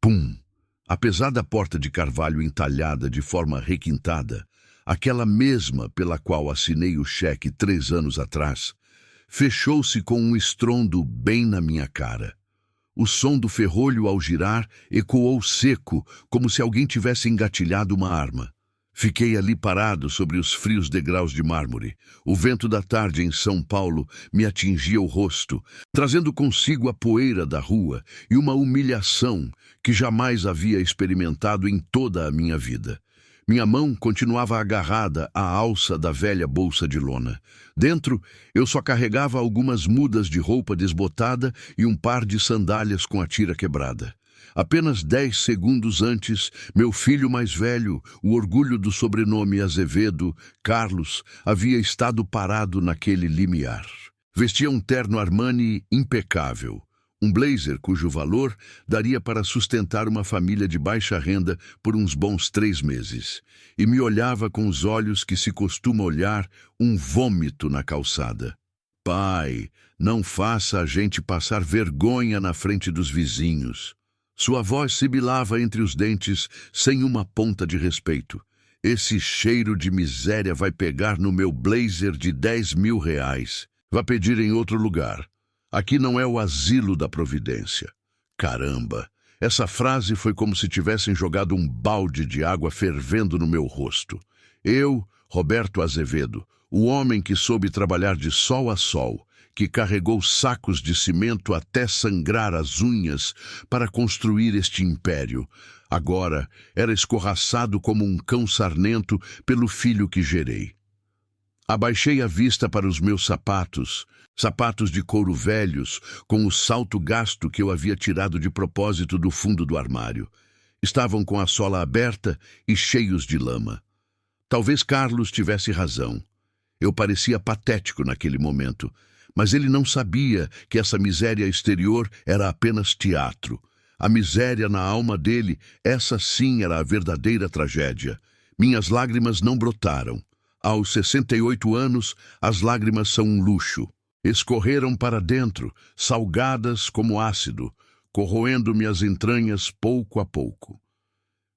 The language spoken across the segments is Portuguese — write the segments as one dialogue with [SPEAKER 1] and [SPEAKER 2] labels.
[SPEAKER 1] Pum! A pesada porta de carvalho entalhada de forma requintada, aquela mesma pela qual assinei o cheque 3 anos atrás, fechou-se com um estrondo bem na minha cara. O som do ferrolho ao girar ecoou seco, como se alguém tivesse engatilhado uma arma. Fiquei ali parado sobre os frios degraus de mármore. O vento da tarde em São Paulo me atingia o rosto, trazendo consigo a poeira da rua e uma humilhação que jamais havia experimentado em toda a minha vida. Minha mão continuava agarrada à alça da velha bolsa de lona. Dentro, eu só carregava algumas mudas de roupa desbotada e um par de sandálias com a tira quebrada. Apenas 10 segundos antes, meu filho mais velho, o orgulho do sobrenome Azevedo, Carlos, havia estado parado naquele limiar. Vestia um terno Armani impecável, um blazer cujo valor daria para sustentar uma família de baixa renda por uns bons 3 meses, e me olhava com os olhos que se costuma olhar um vômito na calçada. Pai, não faça a gente passar vergonha na frente dos vizinhos. Sua voz sibilava entre os dentes, sem uma ponta de respeito. Esse cheiro de miséria vai pegar no meu blazer de 10 mil reais. Vá pedir em outro lugar. Aqui não é o asilo da providência. Caramba, essa frase foi como se tivessem jogado um balde de água fervendo no meu rosto. Eu, Roberto Azevedo, o homem que soube trabalhar de sol a sol, que carregou sacos de cimento até sangrar as unhas para construir este império, agora era escorraçado como um cão sarnento pelo filho que gerei. Abaixei a vista para os meus sapatos de couro velhos, com o salto gasto que eu havia tirado de propósito do fundo do armário. Estavam com a sola aberta e cheios de lama. Talvez Carlos tivesse razão. Eu parecia patético naquele momento, mas ele não sabia que essa miséria exterior era apenas teatro. A miséria na alma dele, essa sim era a verdadeira tragédia. Minhas lágrimas não brotaram. Aos 68 anos, as lágrimas são um luxo. Escorreram para dentro, salgadas como ácido, corroendo minhas entranhas pouco a pouco.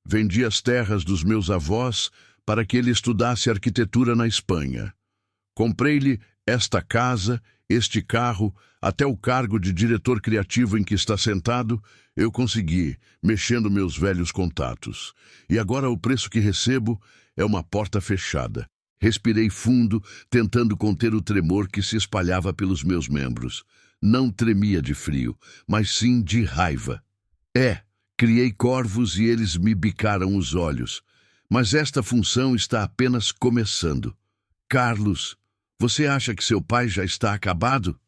[SPEAKER 1] Vendi as terras dos meus avós para que ele estudasse arquitetura na Espanha. Comprei-lhe esta casa, este carro, até o cargo de diretor criativo em que está sentado, eu consegui, mexendo meus velhos contatos. E agora o preço que recebo é uma porta fechada. Respirei fundo, tentando conter o tremor que se espalhava pelos meus membros. Não tremia de frio, mas sim de raiva. Criei corvos e eles me bicaram os olhos. Mas esta função está apenas começando. Carlos, você acha que seu pai já está acabado?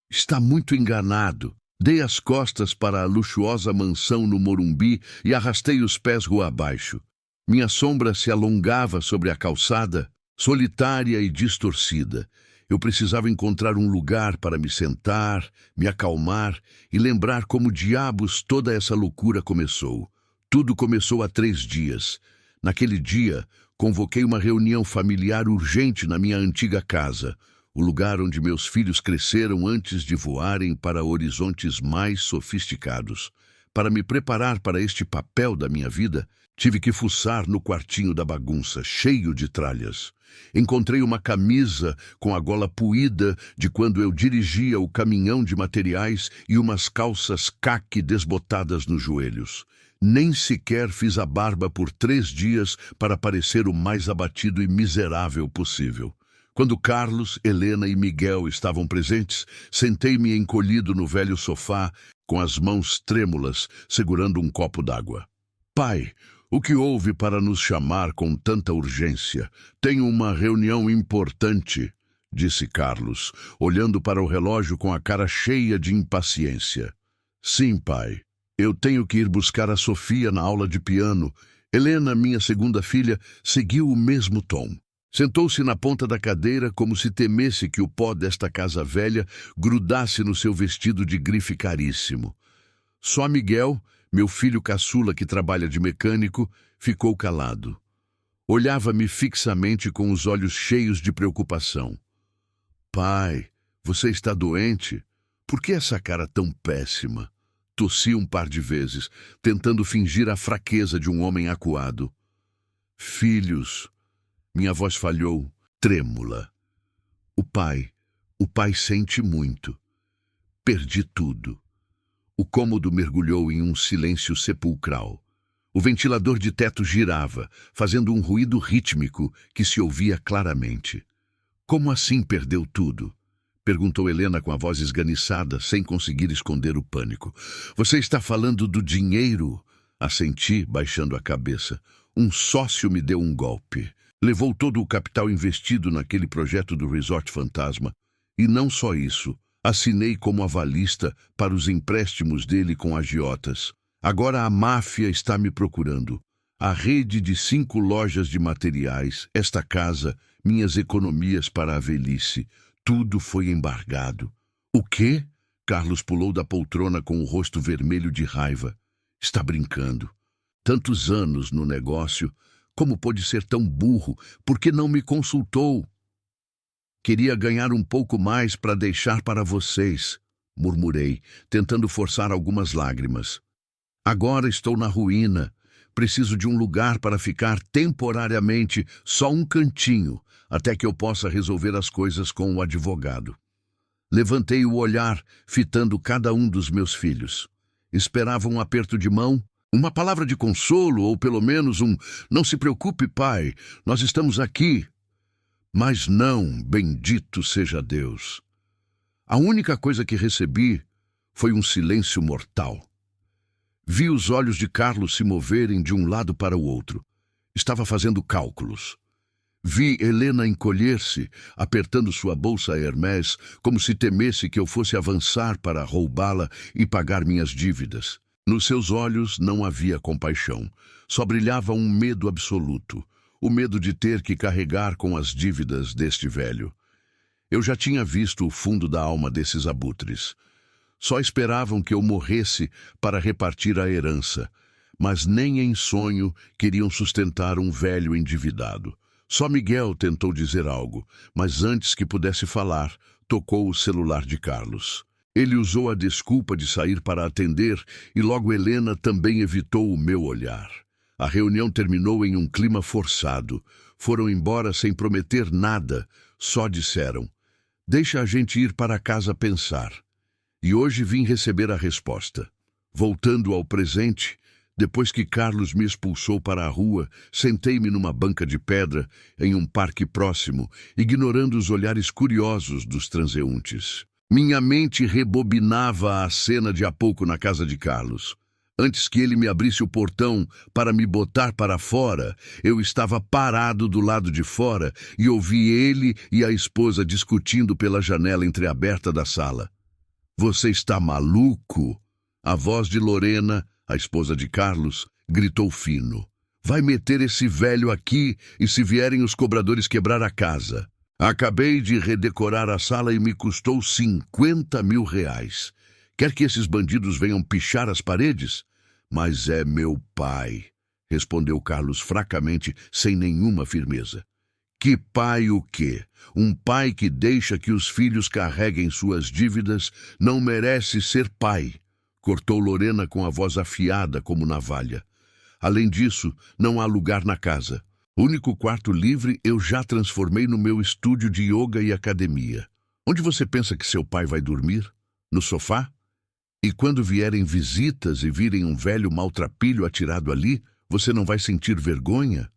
[SPEAKER 1] Está muito enganado. Dei as costas para a luxuosa mansão no Morumbi e arrastei os pés rua abaixo. Minha sombra se alongava sobre a calçada, solitária e distorcida. Eu precisava encontrar um lugar para me sentar, me acalmar e lembrar como diabos toda essa loucura começou. Tudo começou há 3 dias. Naquele dia, convoquei uma reunião familiar urgente na minha antiga casa, o lugar onde meus filhos cresceram antes de voarem para horizontes mais sofisticados. Para me preparar para este papel da minha vida, tive que fuçar no quartinho da bagunça, cheio de tralhas. Encontrei uma camisa com a gola puída de quando eu dirigia o caminhão de materiais e umas calças caque desbotadas nos joelhos. Nem sequer fiz a barba por 3 dias para parecer o mais abatido e miserável possível. Quando Carlos, Helena e Miguel estavam presentes, sentei-me encolhido no velho sofá, com as mãos trêmulas, segurando um copo d'água. Pai, o que houve para nos chamar com tanta urgência? Tenho uma reunião importante, disse Carlos, olhando para o relógio com a cara cheia de impaciência. Sim, pai. Eu tenho que ir buscar a Sofia na aula de piano. Helena, minha segunda filha, seguiu o mesmo tom. Sentou-se na ponta da cadeira como se temesse que o pó desta casa velha grudasse no seu vestido de grife caríssimo. Só Miguel, meu filho caçula que trabalha de mecânico, ficou calado. Olhava-me fixamente com os olhos cheios de preocupação. Pai, você está doente? Por que essa cara tão péssima? Tossi um par de vezes, tentando fingir a fraqueza de um homem acuado. Filhos, minha voz falhou, trêmula. O pai sente muito. Perdi tudo. O cômodo mergulhou em um silêncio sepulcral. O ventilador de teto girava, fazendo um ruído rítmico que se ouvia claramente. Como assim perdeu tudo? Perguntou Helena com a voz esganiçada, sem conseguir esconder o pânico. Você está falando do dinheiro? Assenti, baixando a cabeça. Um sócio me deu um golpe. Levou todo o capital investido naquele projeto do Resort Fantasma. E não só isso. Assinei como avalista para os empréstimos dele com agiotas. Agora a máfia está me procurando. A rede de 5 lojas de materiais, esta casa, minhas economias para a velhice, tudo foi embargado. O quê? Carlos pulou da poltrona com o rosto vermelho de raiva. Está brincando. Tantos anos no negócio, como pôde ser tão burro? Por que não me consultou? Queria ganhar um pouco mais para deixar para vocês, murmurei, tentando forçar algumas lágrimas. Agora estou na ruína. Preciso de um lugar para ficar temporariamente, só um cantinho, até que eu possa resolver as coisas com o advogado. Levantei o olhar, fitando cada um dos meus filhos. Esperava um aperto de mão, uma palavra de consolo, ou pelo menos um "não se preocupe, pai, nós estamos aqui". Mas não, bendito seja Deus. A única coisa que recebi foi um silêncio mortal. Vi os olhos de Carlos se moverem de um lado para o outro. Estava fazendo cálculos. Vi Helena encolher-se, apertando sua bolsa Hermès, como se temesse que eu fosse avançar para roubá-la e pagar minhas dívidas. Nos seus olhos não havia compaixão. Só brilhava um medo absoluto. O medo de ter que carregar com as dívidas deste velho. Eu já tinha visto o fundo da alma desses abutres. Só esperavam que eu morresse para repartir a herança, mas nem em sonho queriam sustentar um velho endividado. Só Miguel tentou dizer algo, mas antes que pudesse falar, tocou o celular de Carlos. Ele usou a desculpa de sair para atender e logo Helena também evitou o meu olhar. A reunião terminou em um clima forçado. Foram embora sem prometer nada, só disseram: "Deixa a gente ir para casa pensar." E hoje vim receber a resposta. Voltando ao presente, depois que Carlos me expulsou para a rua, sentei-me numa banca de pedra em um parque próximo, ignorando os olhares curiosos dos transeuntes. Minha mente rebobinava a cena de há pouco na casa de Carlos. Antes que ele me abrisse o portão para me botar para fora, eu estava parado do lado de fora e ouvi ele e a esposa discutindo pela janela entreaberta da sala. "Você está maluco?" A voz de Lorena, a esposa de Carlos, gritou fino. "Vai meter esse velho aqui e se vierem os cobradores quebrar a casa. Acabei de redecorar a sala e me custou 50 mil reais. Quer que esses bandidos venham pichar as paredes?" "Mas é meu pai", respondeu Carlos fracamente, sem nenhuma firmeza. "Que pai o quê? Um pai que deixa que os filhos carreguem suas dívidas não merece ser pai", cortou Lorena com a voz afiada como navalha. "Além disso, não há lugar na casa. O único quarto livre eu já transformei no meu estúdio de yoga e academia. Onde você pensa que seu pai vai dormir? No sofá? E quando vierem visitas e virem um velho maltrapilho atirado ali, você não vai sentir vergonha?"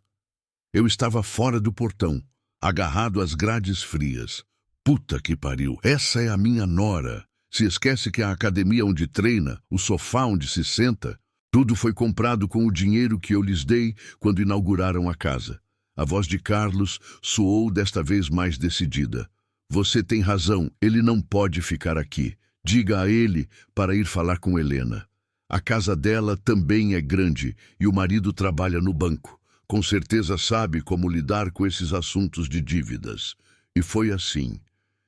[SPEAKER 1] Eu estava fora do portão, agarrado às grades frias. Puta que pariu, essa é a minha nora. Se esquece que a academia onde treina, o sofá onde se senta, tudo foi comprado com o dinheiro que eu lhes dei quando inauguraram a casa. A voz de Carlos soou desta vez mais decidida. "Você tem razão, ele não pode ficar aqui. Diga a ele para ir falar com Helena. A casa dela também é grande e o marido trabalha no banco. Com certeza sabe como lidar com esses assuntos de dívidas." E foi assim.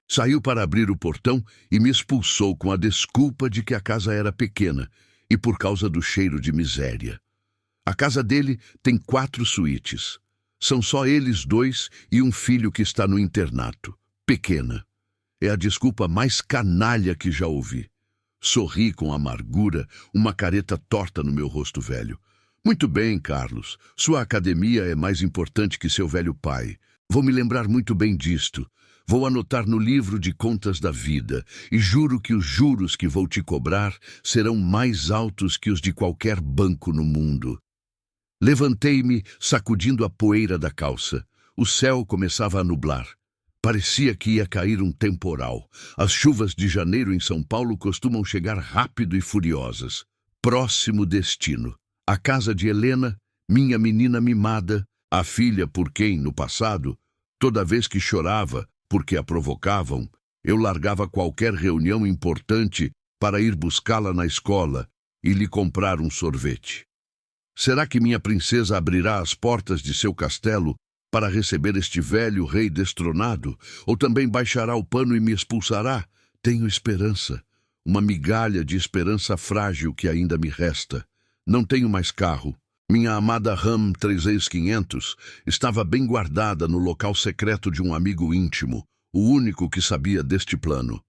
[SPEAKER 1] Saiu para abrir o portão e me expulsou com a desculpa de que a casa era pequena e por causa do cheiro de miséria. A casa dele tem 4 suítes. São só eles 2 e um filho que está no internato. Pequena. É a desculpa mais canalha que já ouvi. Sorri com amargura, uma careta torta no meu rosto velho. Muito bem, Carlos. Sua academia é mais importante que seu velho pai. Vou me lembrar muito bem disto. Vou anotar no livro de contas da vida e juro que os juros que vou te cobrar serão mais altos que os de qualquer banco no mundo. Levantei-me, sacudindo a poeira da calça. O céu começava a nublar. Parecia que ia cair um temporal. As chuvas de janeiro em São Paulo costumam chegar rápido e furiosas. Próximo destino. A casa de Helena, minha menina mimada, a filha por quem, no passado, toda vez que chorava, porque a provocavam, eu largava qualquer reunião importante para ir buscá-la na escola e lhe comprar um sorvete. Será que minha princesa abrirá as portas de seu castelo para receber este velho rei destronado? Ou também baixará o pano e me expulsará? Tenho esperança, uma migalha de esperança frágil que ainda me resta. Não tenho mais carro. Minha amada Ram 3500 estava bem guardada no local secreto de um amigo íntimo, o único que sabia deste plano.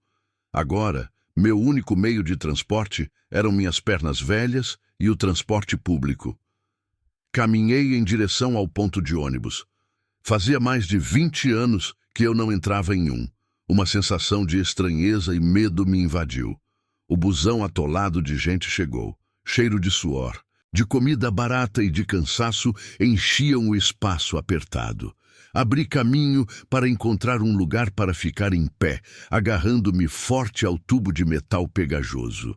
[SPEAKER 1] Agora, meu único meio de transporte eram minhas pernas velhas e o transporte público. Caminhei em direção ao ponto de ônibus. Fazia mais de 20 anos que eu não entrava em um. Uma sensação de estranheza e medo me invadiu. O busão atolado de gente chegou. Cheiro de suor, de comida barata e de cansaço enchiam o espaço apertado. Abri caminho para encontrar um lugar para ficar em pé, agarrando-me forte ao tubo de metal pegajoso.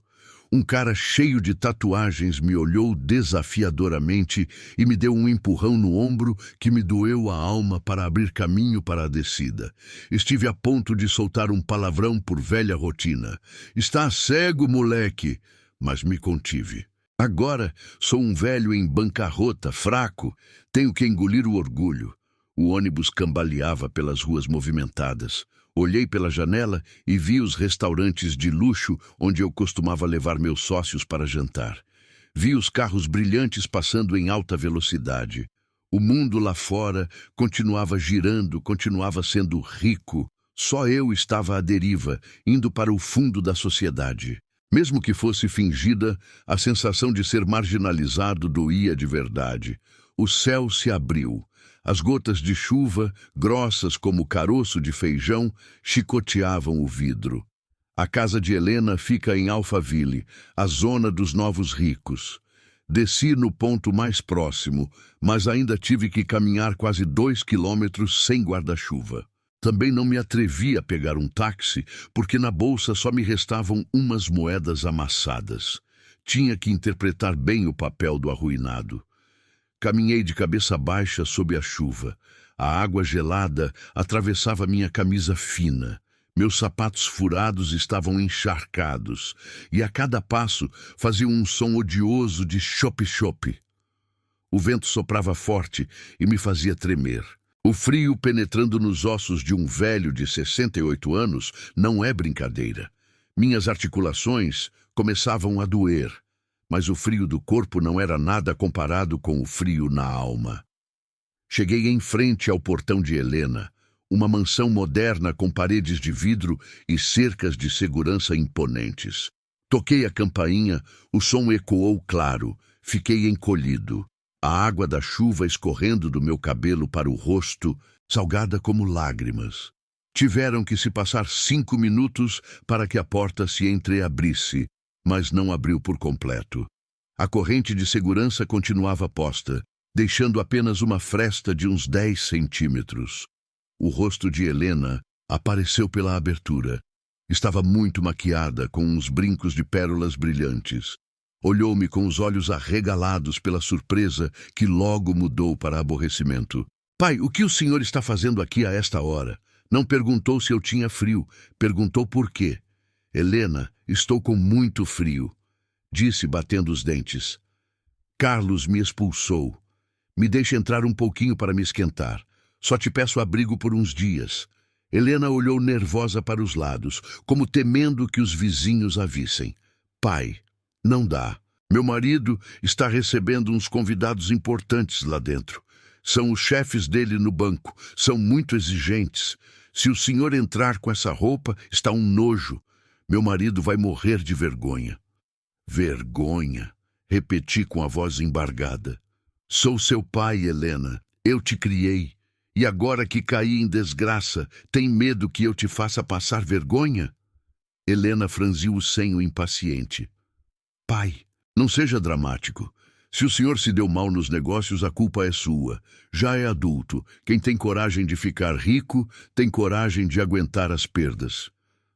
[SPEAKER 1] Um cara cheio de tatuagens me olhou desafiadoramente e me deu um empurrão no ombro que me doeu a alma para abrir caminho para a descida. Estive a ponto de soltar um palavrão por velha rotina. "Está cego, moleque!" Mas me contive. Agora sou um velho em bancarrota, fraco, tenho que engolir o orgulho. O ônibus cambaleava pelas ruas movimentadas. Olhei pela janela e vi os restaurantes de luxo onde eu costumava levar meus sócios para jantar. Vi os carros brilhantes passando em alta velocidade. O mundo lá fora continuava girando, continuava sendo rico. Só eu estava à deriva, indo para o fundo da sociedade. Mesmo que fosse fingida, a sensação de ser marginalizado doía de verdade. O céu se abriu. As gotas de chuva, grossas como caroço de feijão, chicoteavam o vidro. A casa de Helena fica em Alphaville, a zona dos novos ricos. Desci no ponto mais próximo, mas ainda tive que caminhar quase 2 quilômetros sem guarda-chuva. Também não me atrevi a pegar um táxi, porque na bolsa só me restavam umas moedas amassadas. Tinha que interpretar bem o papel do arruinado. Caminhei de cabeça baixa sob a chuva. A água gelada atravessava minha camisa fina. Meus sapatos furados estavam encharcados, e a cada passo fazia um som odioso de chope-chope. O vento soprava forte e me fazia tremer. O frio penetrando nos ossos de um velho de 68 anos não é brincadeira. Minhas articulações começavam a doer, mas o frio do corpo não era nada comparado com o frio na alma. Cheguei em frente ao portão de Helena, uma mansão moderna com paredes de vidro e cercas de segurança imponentes. Toquei a campainha, o som ecoou claro, fiquei encolhido. A água da chuva escorrendo do meu cabelo para o rosto, salgada como lágrimas. Tiveram que se passar 5 minutos para que a porta se entreabrisse, mas não abriu por completo. A corrente de segurança continuava posta, deixando apenas uma fresta de uns 10 centímetros. O rosto de Helena apareceu pela abertura. Estava muito maquiada, com uns brincos de pérolas brilhantes. Olhou-me com os olhos arregalados pela surpresa, que logo mudou para aborrecimento. "Pai, o que o senhor está fazendo aqui a esta hora?" Não perguntou se eu tinha frio, perguntou por quê. "Helena, estou com muito frio", disse batendo os dentes. "Carlos me expulsou. Me deixe entrar um pouquinho para me esquentar. Só te peço abrigo por uns dias." Helena olhou nervosa para os lados, como temendo que os vizinhos a vissem. "Pai, não dá. Meu marido está recebendo uns convidados importantes lá dentro. São os chefes dele no banco. São muito exigentes. Se o senhor entrar com essa roupa, está um nojo. Meu marido vai morrer de vergonha. Vergonha, repeti com a voz embargada. Sou seu pai, Helena. Eu te criei. E agora que caí em desgraça, tem medo que eu te faça passar vergonha? Helena franziu o senho impaciente. Pai, não seja dramático. Se o senhor se deu mal nos negócios, a culpa é sua. Já é adulto. Quem tem coragem de ficar rico, tem coragem de aguentar as perdas.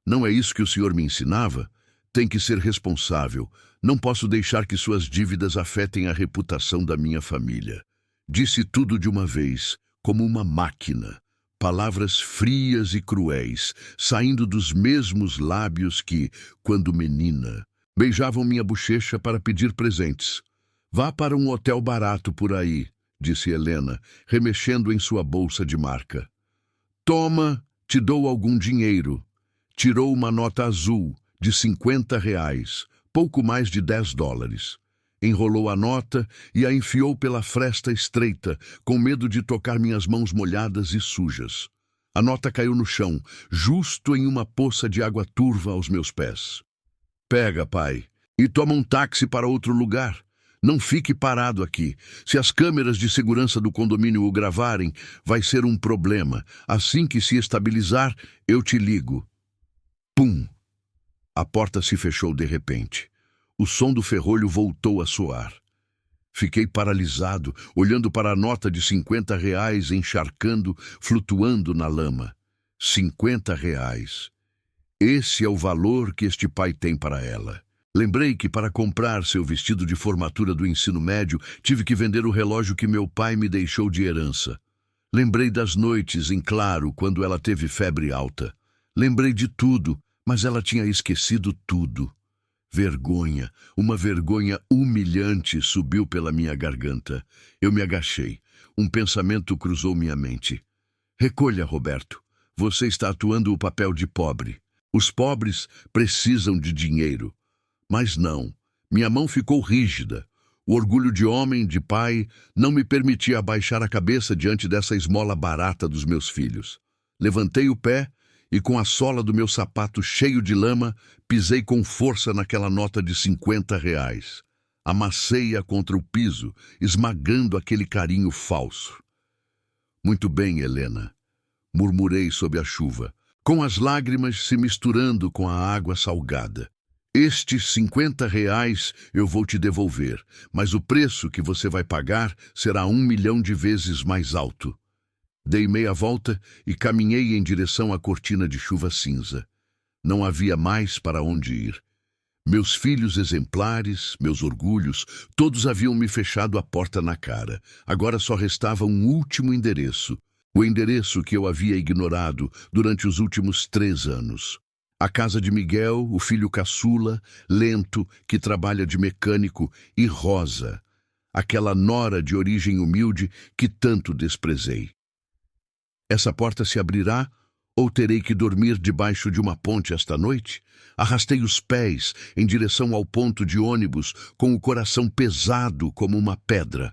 [SPEAKER 1] Não é isso que o senhor me ensinava? Tem que ser responsável. Não posso deixar que suas dívidas afetem a reputação da minha família. Disse tudo de uma vez, como uma máquina. Palavras frias e cruéis, saindo dos mesmos lábios que, quando menina, beijavam minha bochecha para pedir presentes. Vá para um hotel barato por aí, disse Helena, remexendo em sua bolsa de marca. Toma, te dou algum dinheiro. Tirou uma nota azul de R$ 50, pouco mais de $10. Enrolou a nota e a enfiou pela fresta estreita, com medo de tocar minhas mãos molhadas e sujas. A nota caiu no chão, justo em uma poça de água turva aos meus pés. Pega, pai, e toma um táxi para outro lugar. Não fique parado aqui. Se as câmeras de segurança do condomínio o gravarem, vai ser um problema. Assim que se estabilizar, eu te ligo. Pum! A porta se fechou de repente. O som do ferrolho voltou a soar. Fiquei paralisado, olhando para a nota de R$ 50 encharcando, flutuando na lama. R$ 50. Esse é o valor que este pai tem para ela. Lembrei que para comprar seu vestido de formatura do ensino médio, tive que vender o relógio que meu pai me deixou de herança. Lembrei das noites em claro, quando ela teve febre alta. Lembrei de tudo, mas ela tinha esquecido tudo. Vergonha, uma vergonha humilhante subiu pela minha garganta. Eu me agachei. Um pensamento cruzou minha mente. Recolha, Roberto. Você está atuando o papel de pobre. Os pobres precisam de dinheiro. Mas não. Minha mão ficou rígida. O orgulho de homem, de pai, não me permitia abaixar a cabeça diante dessa esmola barata dos meus filhos. Levantei o pé e, com a sola do meu sapato cheio de lama, pisei com força naquela nota de R$ 50. Amassei-a contra o piso, esmagando aquele carinho falso. Muito bem, Helena, murmurei sob a chuva, com as lágrimas se misturando com a água salgada. Estes R$ 50 eu vou te devolver, mas o preço que você vai pagar será 1 milhão de vezes mais alto. Dei meia volta e caminhei em direção à cortina de chuva cinza. Não havia mais para onde ir. Meus filhos exemplares, meus orgulhos, todos haviam me fechado a porta na cara. Agora só restava um último endereço. O endereço que eu havia ignorado durante os últimos 3 anos. A casa de Miguel, o filho caçula, lento, que trabalha de mecânico, e Rosa, aquela nora de origem humilde que tanto desprezei. Essa porta se abrirá ou terei que dormir debaixo de uma ponte esta noite? Arrastei os pés em direção ao ponto de ônibus com o coração pesado como uma pedra.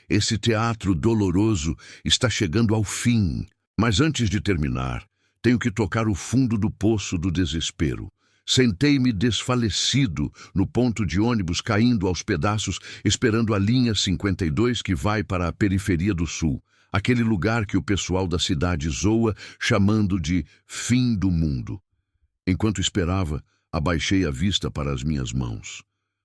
[SPEAKER 1] Esse teatro doloroso está chegando ao fim, mas antes de terminar, tenho que tocar o fundo do poço do desespero. Sentei-me desfalecido no ponto de ônibus caindo aos pedaços, esperando a linha 52 que vai para a periferia do sul, aquele lugar que o pessoal da cidade zoa, chamando de fim do mundo. Enquanto esperava, abaixei a vista para as minhas mãos.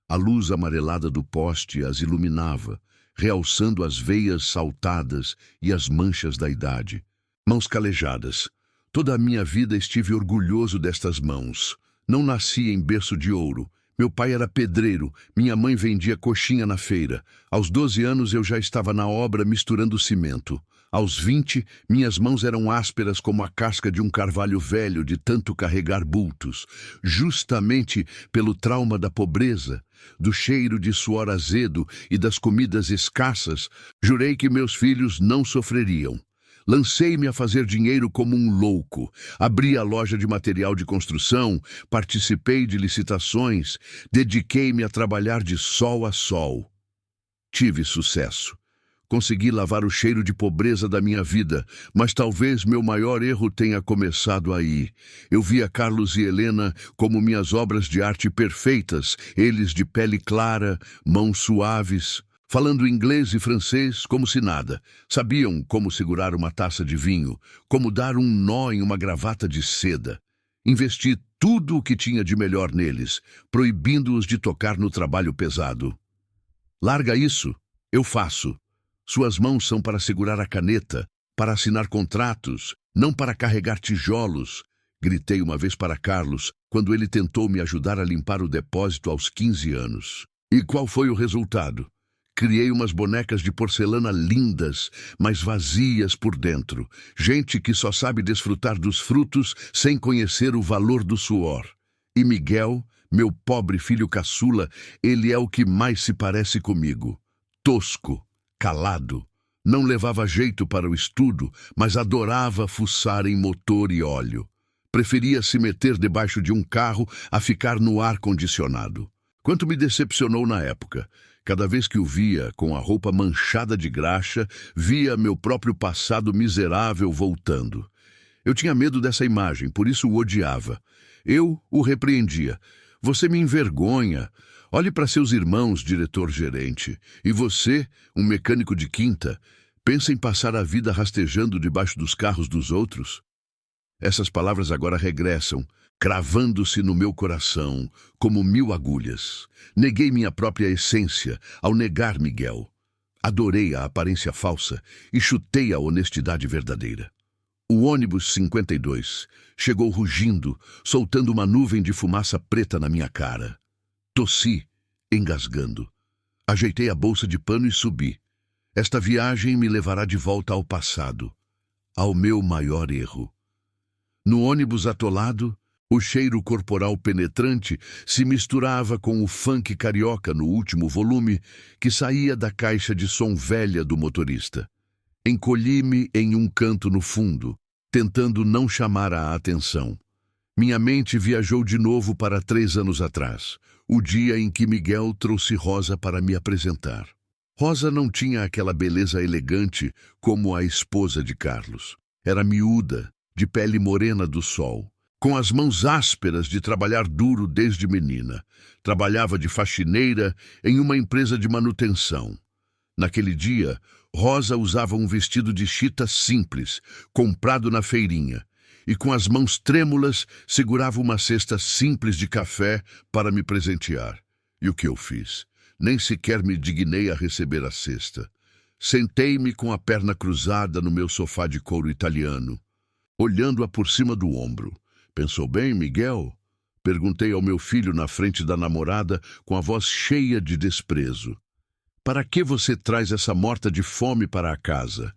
[SPEAKER 1] A luz amarelada do poste as iluminava, realçando as veias saltadas e as manchas da idade. Mãos calejadas. Toda a minha vida estive orgulhoso destas mãos. Não nasci em berço de ouro. Meu pai era pedreiro, minha mãe vendia coxinha na feira. Aos 12 anos eu já estava na obra misturando cimento. Aos 20, minhas mãos eram ásperas como a casca de um carvalho velho de tanto carregar bultos. Justamente pelo trauma da pobreza, do cheiro de suor azedo e das comidas escassas, jurei que meus filhos não sofreriam. Lancei-me a fazer dinheiro como um louco. Abri a loja de material de construção, participei de licitações, dediquei-me a trabalhar de sol a sol. Tive sucesso. Consegui lavar o cheiro de pobreza da minha vida, mas talvez meu maior erro tenha começado aí. Eu via Carlos e Helena como minhas obras de arte perfeitas, eles de pele clara, mãos suaves, falando inglês e francês como se nada. Sabiam como segurar uma taça de vinho, como dar um nó em uma gravata de seda. Investi tudo o que tinha de melhor neles, proibindo-os de tocar no trabalho pesado. Larga isso, eu faço. Suas mãos são para segurar a caneta, para assinar contratos, não para carregar tijolos, gritei uma vez para Carlos, quando ele tentou me ajudar a limpar o depósito aos 15 anos. E qual foi o resultado? Criei umas bonecas de porcelana lindas, mas vazias por dentro. Gente que só sabe desfrutar dos frutos sem conhecer o valor do suor. E Miguel, meu pobre filho caçula, ele é o que mais se parece comigo. Tosco, calado, não levava jeito para o estudo, mas adorava fuçar em motor e óleo. Preferia se meter debaixo de um carro a ficar no ar-condicionado. Quanto me decepcionou na época. Cada vez que o via com a roupa manchada de graxa, via meu próprio passado miserável voltando. Eu tinha medo dessa imagem, por isso o odiava. Eu o repreendia. Você me envergonha. Olhe para seus irmãos, diretor-gerente. E você, um mecânico de quinta, pensa em passar a vida rastejando debaixo dos carros dos outros? Essas palavras agora regressam, cravando-se no meu coração, como 1000 agulhas. Neguei minha própria essência ao negar Miguel. Adorei a aparência falsa e chutei a honestidade verdadeira. O ônibus 52 chegou rugindo, soltando uma nuvem de fumaça preta na minha cara. Tossi, engasgando. Ajeitei a bolsa de pano e subi. Esta viagem me levará de volta ao passado, ao meu maior erro. No ônibus atolado, o cheiro corporal penetrante se misturava com o funk carioca no último volume que saía da caixa de som velha do motorista. Encolhi-me em um canto no fundo, tentando não chamar a atenção. Minha mente viajou de novo para 3 anos atrás, o dia em que Miguel trouxe Rosa para me apresentar. Rosa não tinha aquela beleza elegante como a esposa de Carlos. Era miúda, de pele morena do sol, com as mãos ásperas de trabalhar duro desde menina. Trabalhava de faxineira em uma empresa de manutenção. Naquele dia, Rosa usava um vestido de chita simples, comprado na feirinha, e com as mãos trêmulas segurava uma cesta simples de café para me presentear. E o que eu fiz? Nem sequer me dignei a receber a cesta. Sentei-me com a perna cruzada no meu sofá de couro italiano, olhando-a por cima do ombro. Pensou bem, Miguel? Perguntei ao meu filho na frente da namorada com a voz cheia de desprezo. Para que você traz essa morta de fome para a casa?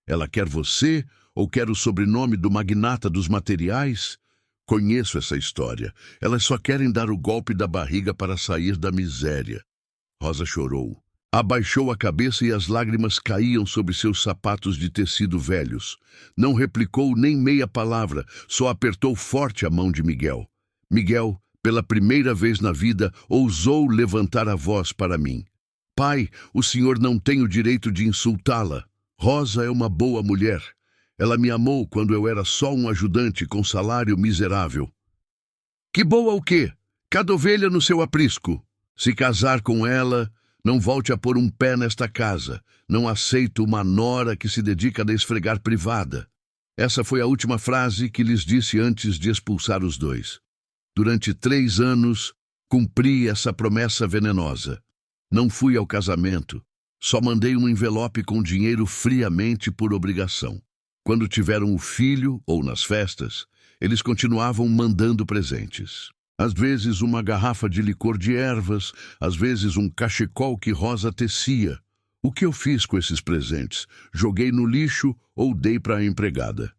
[SPEAKER 1] Ela quer você ou quer o sobrenome do magnata dos materiais? Conheço essa história. Elas só querem dar o golpe da barriga para sair da miséria. Rosa chorou. Abaixou a cabeça e as lágrimas caíam sobre seus sapatos de tecido velhos. Não replicou nem meia palavra, só apertou forte a mão de Miguel. Miguel, pela primeira vez na vida, ousou levantar a voz para mim. Pai, o senhor não tem o direito de insultá-la. Rosa é uma boa mulher. Ela me amou quando eu era só um ajudante com salário miserável. Que boa o quê? Cada ovelha no seu aprisco. Se casar com ela, não volte a pôr um pé nesta casa. Não aceito uma nora que se dedica a esfregar privada. Essa foi a última frase que lhes disse antes de expulsar os dois. Durante 3 anos, cumpri essa promessa venenosa. Não fui ao casamento. Só mandei um envelope com dinheiro friamente por obrigação. Quando tiveram o filho, ou nas festas, eles continuavam mandando presentes. Às vezes uma garrafa de licor de ervas, às vezes um cachecol que Rosa tecia. O que eu fiz com esses presentes? Joguei no lixo ou dei para a empregada?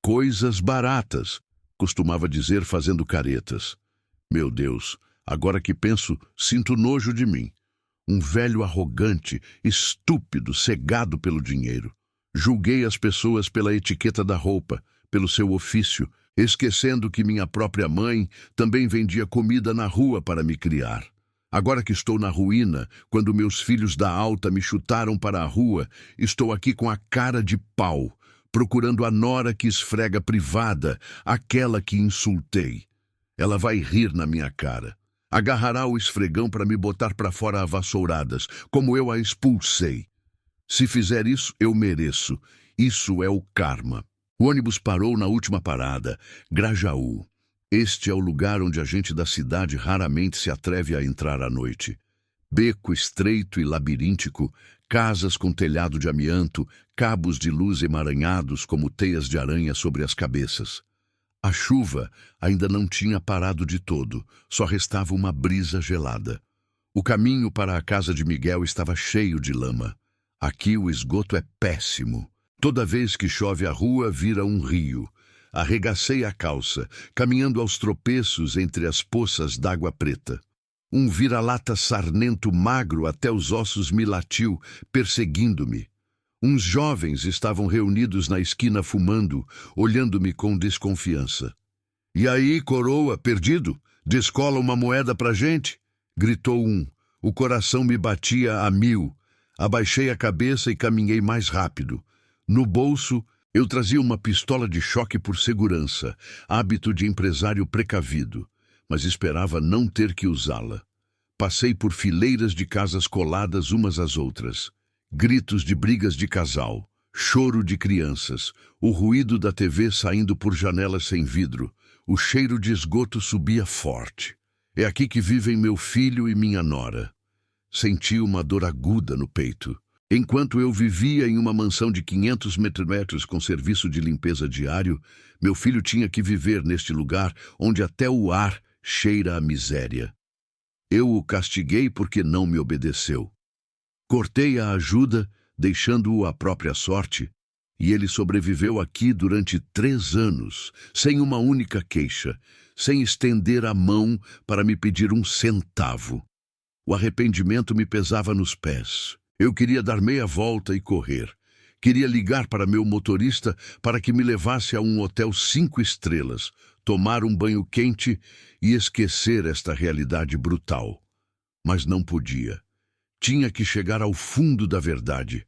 [SPEAKER 1] Coisas baratas, costumava dizer fazendo caretas. Meu Deus, agora que penso, sinto nojo de mim. Um velho arrogante, estúpido, cegado pelo dinheiro. Julguei as pessoas pela etiqueta da roupa, pelo seu ofício, esquecendo que minha própria mãe também vendia comida na rua para me criar. Agora que estou na ruína, quando meus filhos da alta me chutaram para a rua, estou aqui com a cara de pau, procurando a nora que esfrega privada, aquela que insultei. Ela vai rir na minha cara. Agarrará o esfregão para me botar para fora a vassouradas, como eu a expulsei. Se fizer isso, eu mereço. Isso é o karma. O ônibus parou na última parada, Grajaú. Este é o lugar onde a gente da cidade raramente se atreve a entrar à noite. Beco estreito e labiríntico, casas com telhado de amianto, cabos de luz emaranhados como teias de aranha sobre as cabeças. A chuva ainda não tinha parado de todo, só restava uma brisa gelada. O caminho para a casa de Miguel estava cheio de lama. Aqui o esgoto é péssimo. Toda vez que chove a rua vira um rio. Arregacei a calça, caminhando aos tropeços entre as poças d'água preta. Um vira-lata sarnento magro até os ossos me latiu, perseguindo-me. Uns jovens estavam reunidos na esquina fumando, olhando-me com desconfiança. "E aí, coroa, perdido? Descola uma moeda pra gente?" gritou um. O coração me batia a 1000. Abaixei a cabeça e caminhei mais rápido. No bolso, eu trazia uma pistola de choque por segurança, hábito de empresário precavido, mas esperava não ter que usá-la. Passei por fileiras de casas coladas umas às outras. Gritos de brigas de casal, choro de crianças, o ruído da TV saindo por janelas sem vidro, o cheiro de esgoto subia forte. É aqui que vivem meu filho e minha nora. Senti uma dor aguda no peito. Enquanto eu vivia em uma mansão de 500 metros com serviço de limpeza diário, meu filho tinha que viver neste lugar onde até o ar cheira a miséria. Eu o castiguei porque não me obedeceu. Cortei a ajuda, deixando-o à própria sorte, e ele sobreviveu aqui durante 3 anos, sem uma única queixa, sem estender a mão para me pedir um centavo. O arrependimento me pesava nos pés. Eu queria dar meia volta e correr. Queria ligar para meu motorista para que me levasse a um hotel 5 estrelas, tomar um banho quente e esquecer esta realidade brutal. Mas não podia. Tinha que chegar ao fundo da verdade.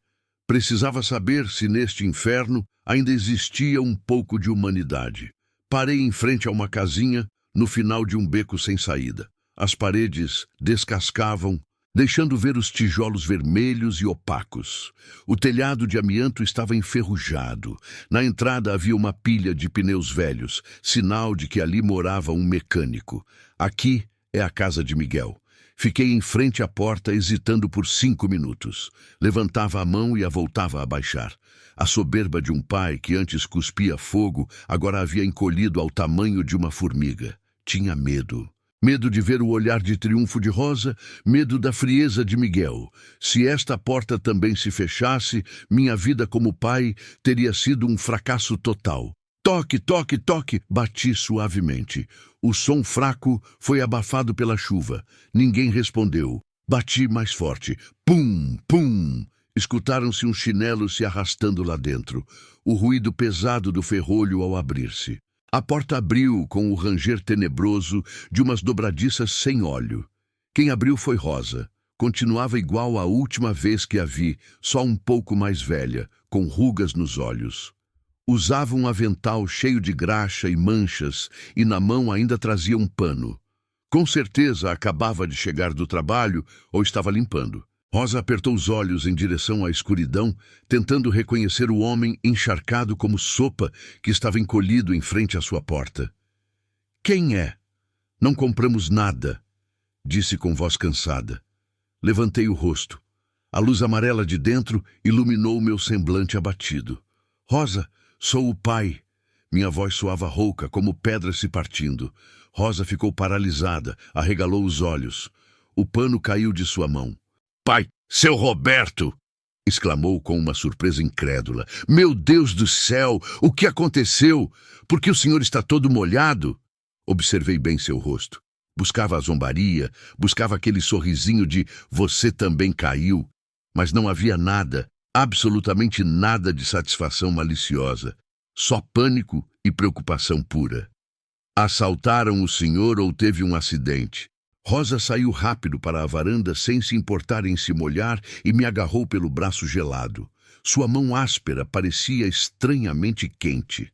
[SPEAKER 1] Precisava saber se neste inferno ainda existia um pouco de humanidade. Parei em frente a uma casinha, no final de um beco sem saída. As paredes descascavam, deixando ver os tijolos vermelhos e opacos. O telhado de amianto estava enferrujado. Na entrada havia uma pilha de pneus velhos, sinal de que ali morava um mecânico. Aqui é a casa de Miguel. Fiquei em frente à porta, hesitando por 5 minutos. Levantava a mão e a voltava a baixar. A soberba de um pai que antes cuspia fogo, agora havia encolhido ao tamanho de uma formiga. Tinha medo. Medo de ver o olhar de triunfo de Rosa, medo da frieza de Miguel. Se esta porta também se fechasse, minha vida como pai teria sido um fracasso total. Toque, toque, toque! Bati suavemente. O som fraco foi abafado pela chuva. Ninguém respondeu. Bati mais forte. Pum, pum! Escutaram-se uns chinelos se arrastando lá dentro. O ruído pesado do ferrolho ao abrir-se. A porta abriu com o ranger tenebroso de umas dobradiças sem óleo. Quem abriu foi Rosa. Continuava igual à última vez que a vi, só um pouco mais velha, com rugas nos olhos. Usava um avental cheio de graxa e manchas e na mão ainda trazia um pano. Com certeza acabava de chegar do trabalho ou estava limpando. Rosa apertou os olhos em direção à escuridão, tentando reconhecer o homem encharcado como sopa que estava encolhido em frente à sua porta. "Quem é?" "Não compramos nada", disse com voz cansada. Levantei o rosto. A luz amarela de dentro iluminou meu semblante abatido. "Rosa, sou o pai." Minha voz soava rouca, como pedras se partindo. Rosa ficou paralisada, arregalou os olhos. O pano caiu de sua mão. "Pai, seu Roberto!" exclamou com uma surpresa incrédula. "Meu Deus do céu, o que aconteceu? Por que o senhor está todo molhado?" Observei bem seu rosto. Buscava a zombaria, buscava aquele sorrisinho de "você também caiu", mas não havia nada, absolutamente nada de satisfação maliciosa. Só pânico e preocupação pura. "Assaltaram o senhor ou teve um acidente?" Rosa saiu rápido para a varanda sem se importar em se molhar e me agarrou pelo braço gelado. Sua mão áspera parecia estranhamente quente.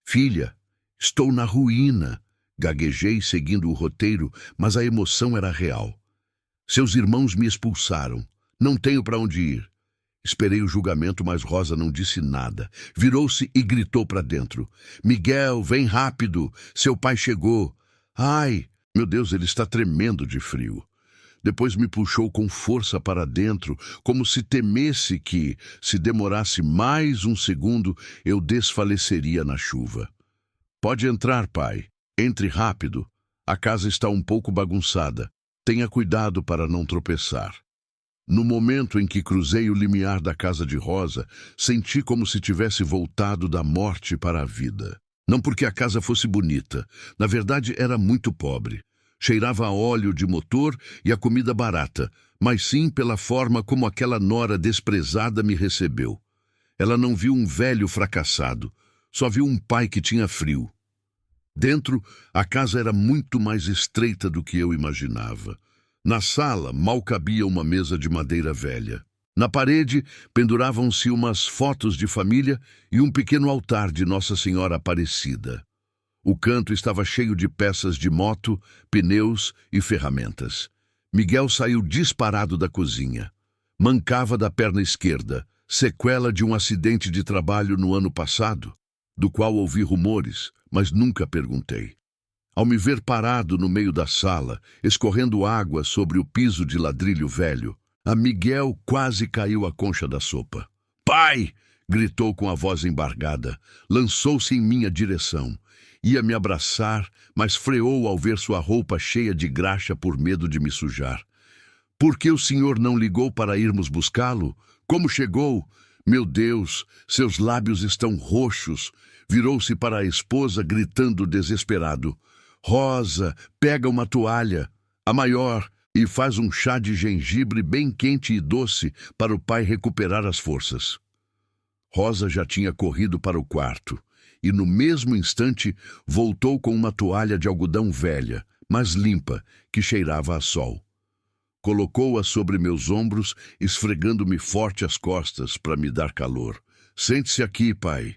[SPEAKER 1] Filha, estou na ruína, gaguejei seguindo o roteiro, mas a emoção era real. Seus irmãos me expulsaram. Não tenho para onde ir. Esperei o julgamento, mas Rosa não disse nada. Virou-se e gritou para dentro. Miguel, vem rápido, seu pai chegou. Ai, meu Deus, ele está tremendo de frio. Depois me puxou com força para dentro, como se temesse que, se demorasse mais um segundo, eu desfaleceria na chuva. Pode entrar, pai. Entre rápido. A casa está um pouco bagunçada. Tenha cuidado para não tropeçar. No momento em que cruzei o limiar da casa de Rosa, senti como se tivesse voltado da morte para a vida. Não porque a casa fosse bonita. Na verdade, era muito pobre. Cheirava a óleo de motor e a comida barata, mas sim pela forma como aquela nora desprezada me recebeu. Ela não viu um velho fracassado, só viu um pai que tinha frio. Dentro, a casa era muito mais estreita do que eu imaginava. Na sala, mal cabia uma mesa de madeira velha. Na parede, penduravam-se umas fotos de família e um pequeno altar de Nossa Senhora Aparecida. O canto estava cheio de peças de moto, pneus e ferramentas. Miguel saiu disparado da cozinha. Mancava da perna esquerda, sequela de um acidente de trabalho no ano passado, do qual ouvi rumores, mas nunca perguntei. Ao me ver parado no meio da sala, escorrendo água sobre o piso de ladrilho velho, a Miguel quase caiu a concha da sopa. Pai! Gritou com a voz embargada. Lançou-se em minha direção. Ia me abraçar, mas freou ao ver sua roupa cheia de graxa por medo de me sujar. Por que o senhor não ligou para irmos buscá-lo? Como chegou? Meu Deus, seus lábios estão roxos. Virou-se para a esposa, gritando desesperado. Rosa, pega uma toalha, a maior, e faz um chá de gengibre bem quente e doce para o pai recuperar as forças. Rosa já tinha corrido para o quarto e, no mesmo instante, voltou com uma toalha de algodão velha, mas limpa, que cheirava a sol. Colocou-a sobre meus ombros, esfregando-me forte as costas para me dar calor. Sente-se aqui, pai.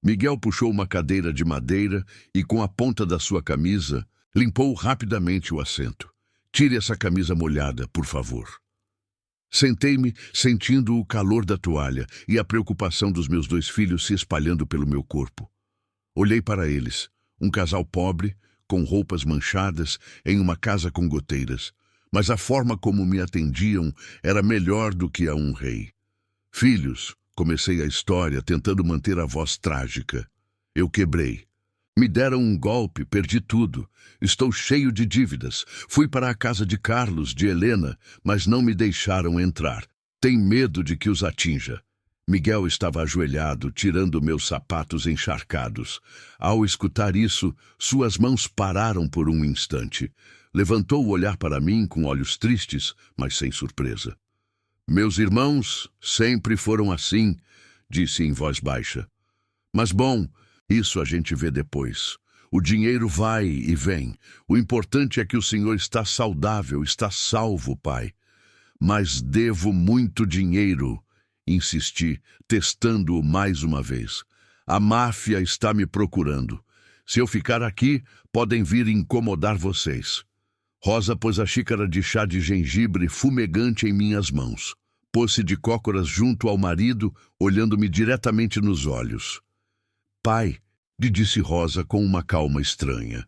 [SPEAKER 1] Miguel puxou uma cadeira de madeira e, com a ponta da sua camisa, limpou rapidamente o assento. Tire essa camisa molhada, por favor. Sentei-me, sentindo o calor da toalha e a preocupação dos meus 2 filhos se espalhando pelo meu corpo. Olhei para eles, um casal pobre, com roupas manchadas, em uma casa com goteiras, mas a forma como me atendiam era melhor do que a um rei. Filhos, comecei a história tentando manter a voz trágica. Eu quebrei. Me deram um golpe, perdi tudo. Estou cheio de dívidas. Fui para a casa de Carlos, de Helena, mas não me deixaram entrar. Tem medo de que os atinja. Miguel estava ajoelhado, tirando meus sapatos encharcados. Ao escutar isso, suas mãos pararam por um instante. Levantou o olhar para mim com olhos tristes, mas sem surpresa. Meus irmãos sempre foram assim, disse em voz baixa. Mas bom, isso a gente vê depois. O dinheiro vai e vem. O importante é que o senhor está saudável, está salvo, pai. Mas devo muito dinheiro, insisti, testando-o mais uma vez. A máfia está me procurando. Se eu ficar aqui, podem vir incomodar vocês. Rosa pôs a xícara de chá de gengibre fumegante em minhas mãos. Pôs-se de cócoras junto ao marido, olhando-me diretamente nos olhos. Pai, lhe disse Rosa com uma calma estranha.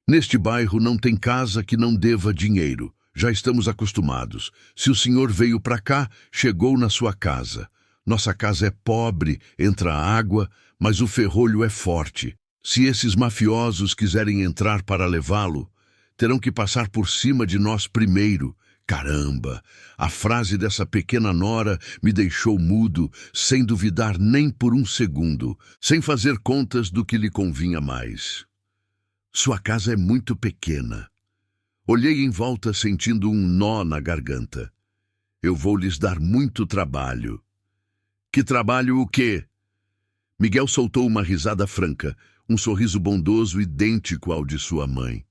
[SPEAKER 1] Neste bairro não tem casa que não deva dinheiro. Já estamos acostumados. Se o senhor veio para cá, chegou na sua casa. Nossa casa é pobre, entra água, mas o ferrolho é forte. Se esses mafiosos quiserem entrar para levá-lo, terão que passar por cima de nós primeiro. Caramba! A frase dessa pequena nora me deixou mudo, sem duvidar nem por um segundo, sem fazer contas do que lhe convinha mais. Sua casa é muito pequena. Olhei em volta sentindo um nó na garganta. Eu vou lhes dar muito trabalho. Que trabalho o quê? Miguel soltou uma risada franca, um sorriso bondoso idêntico ao de sua mãe.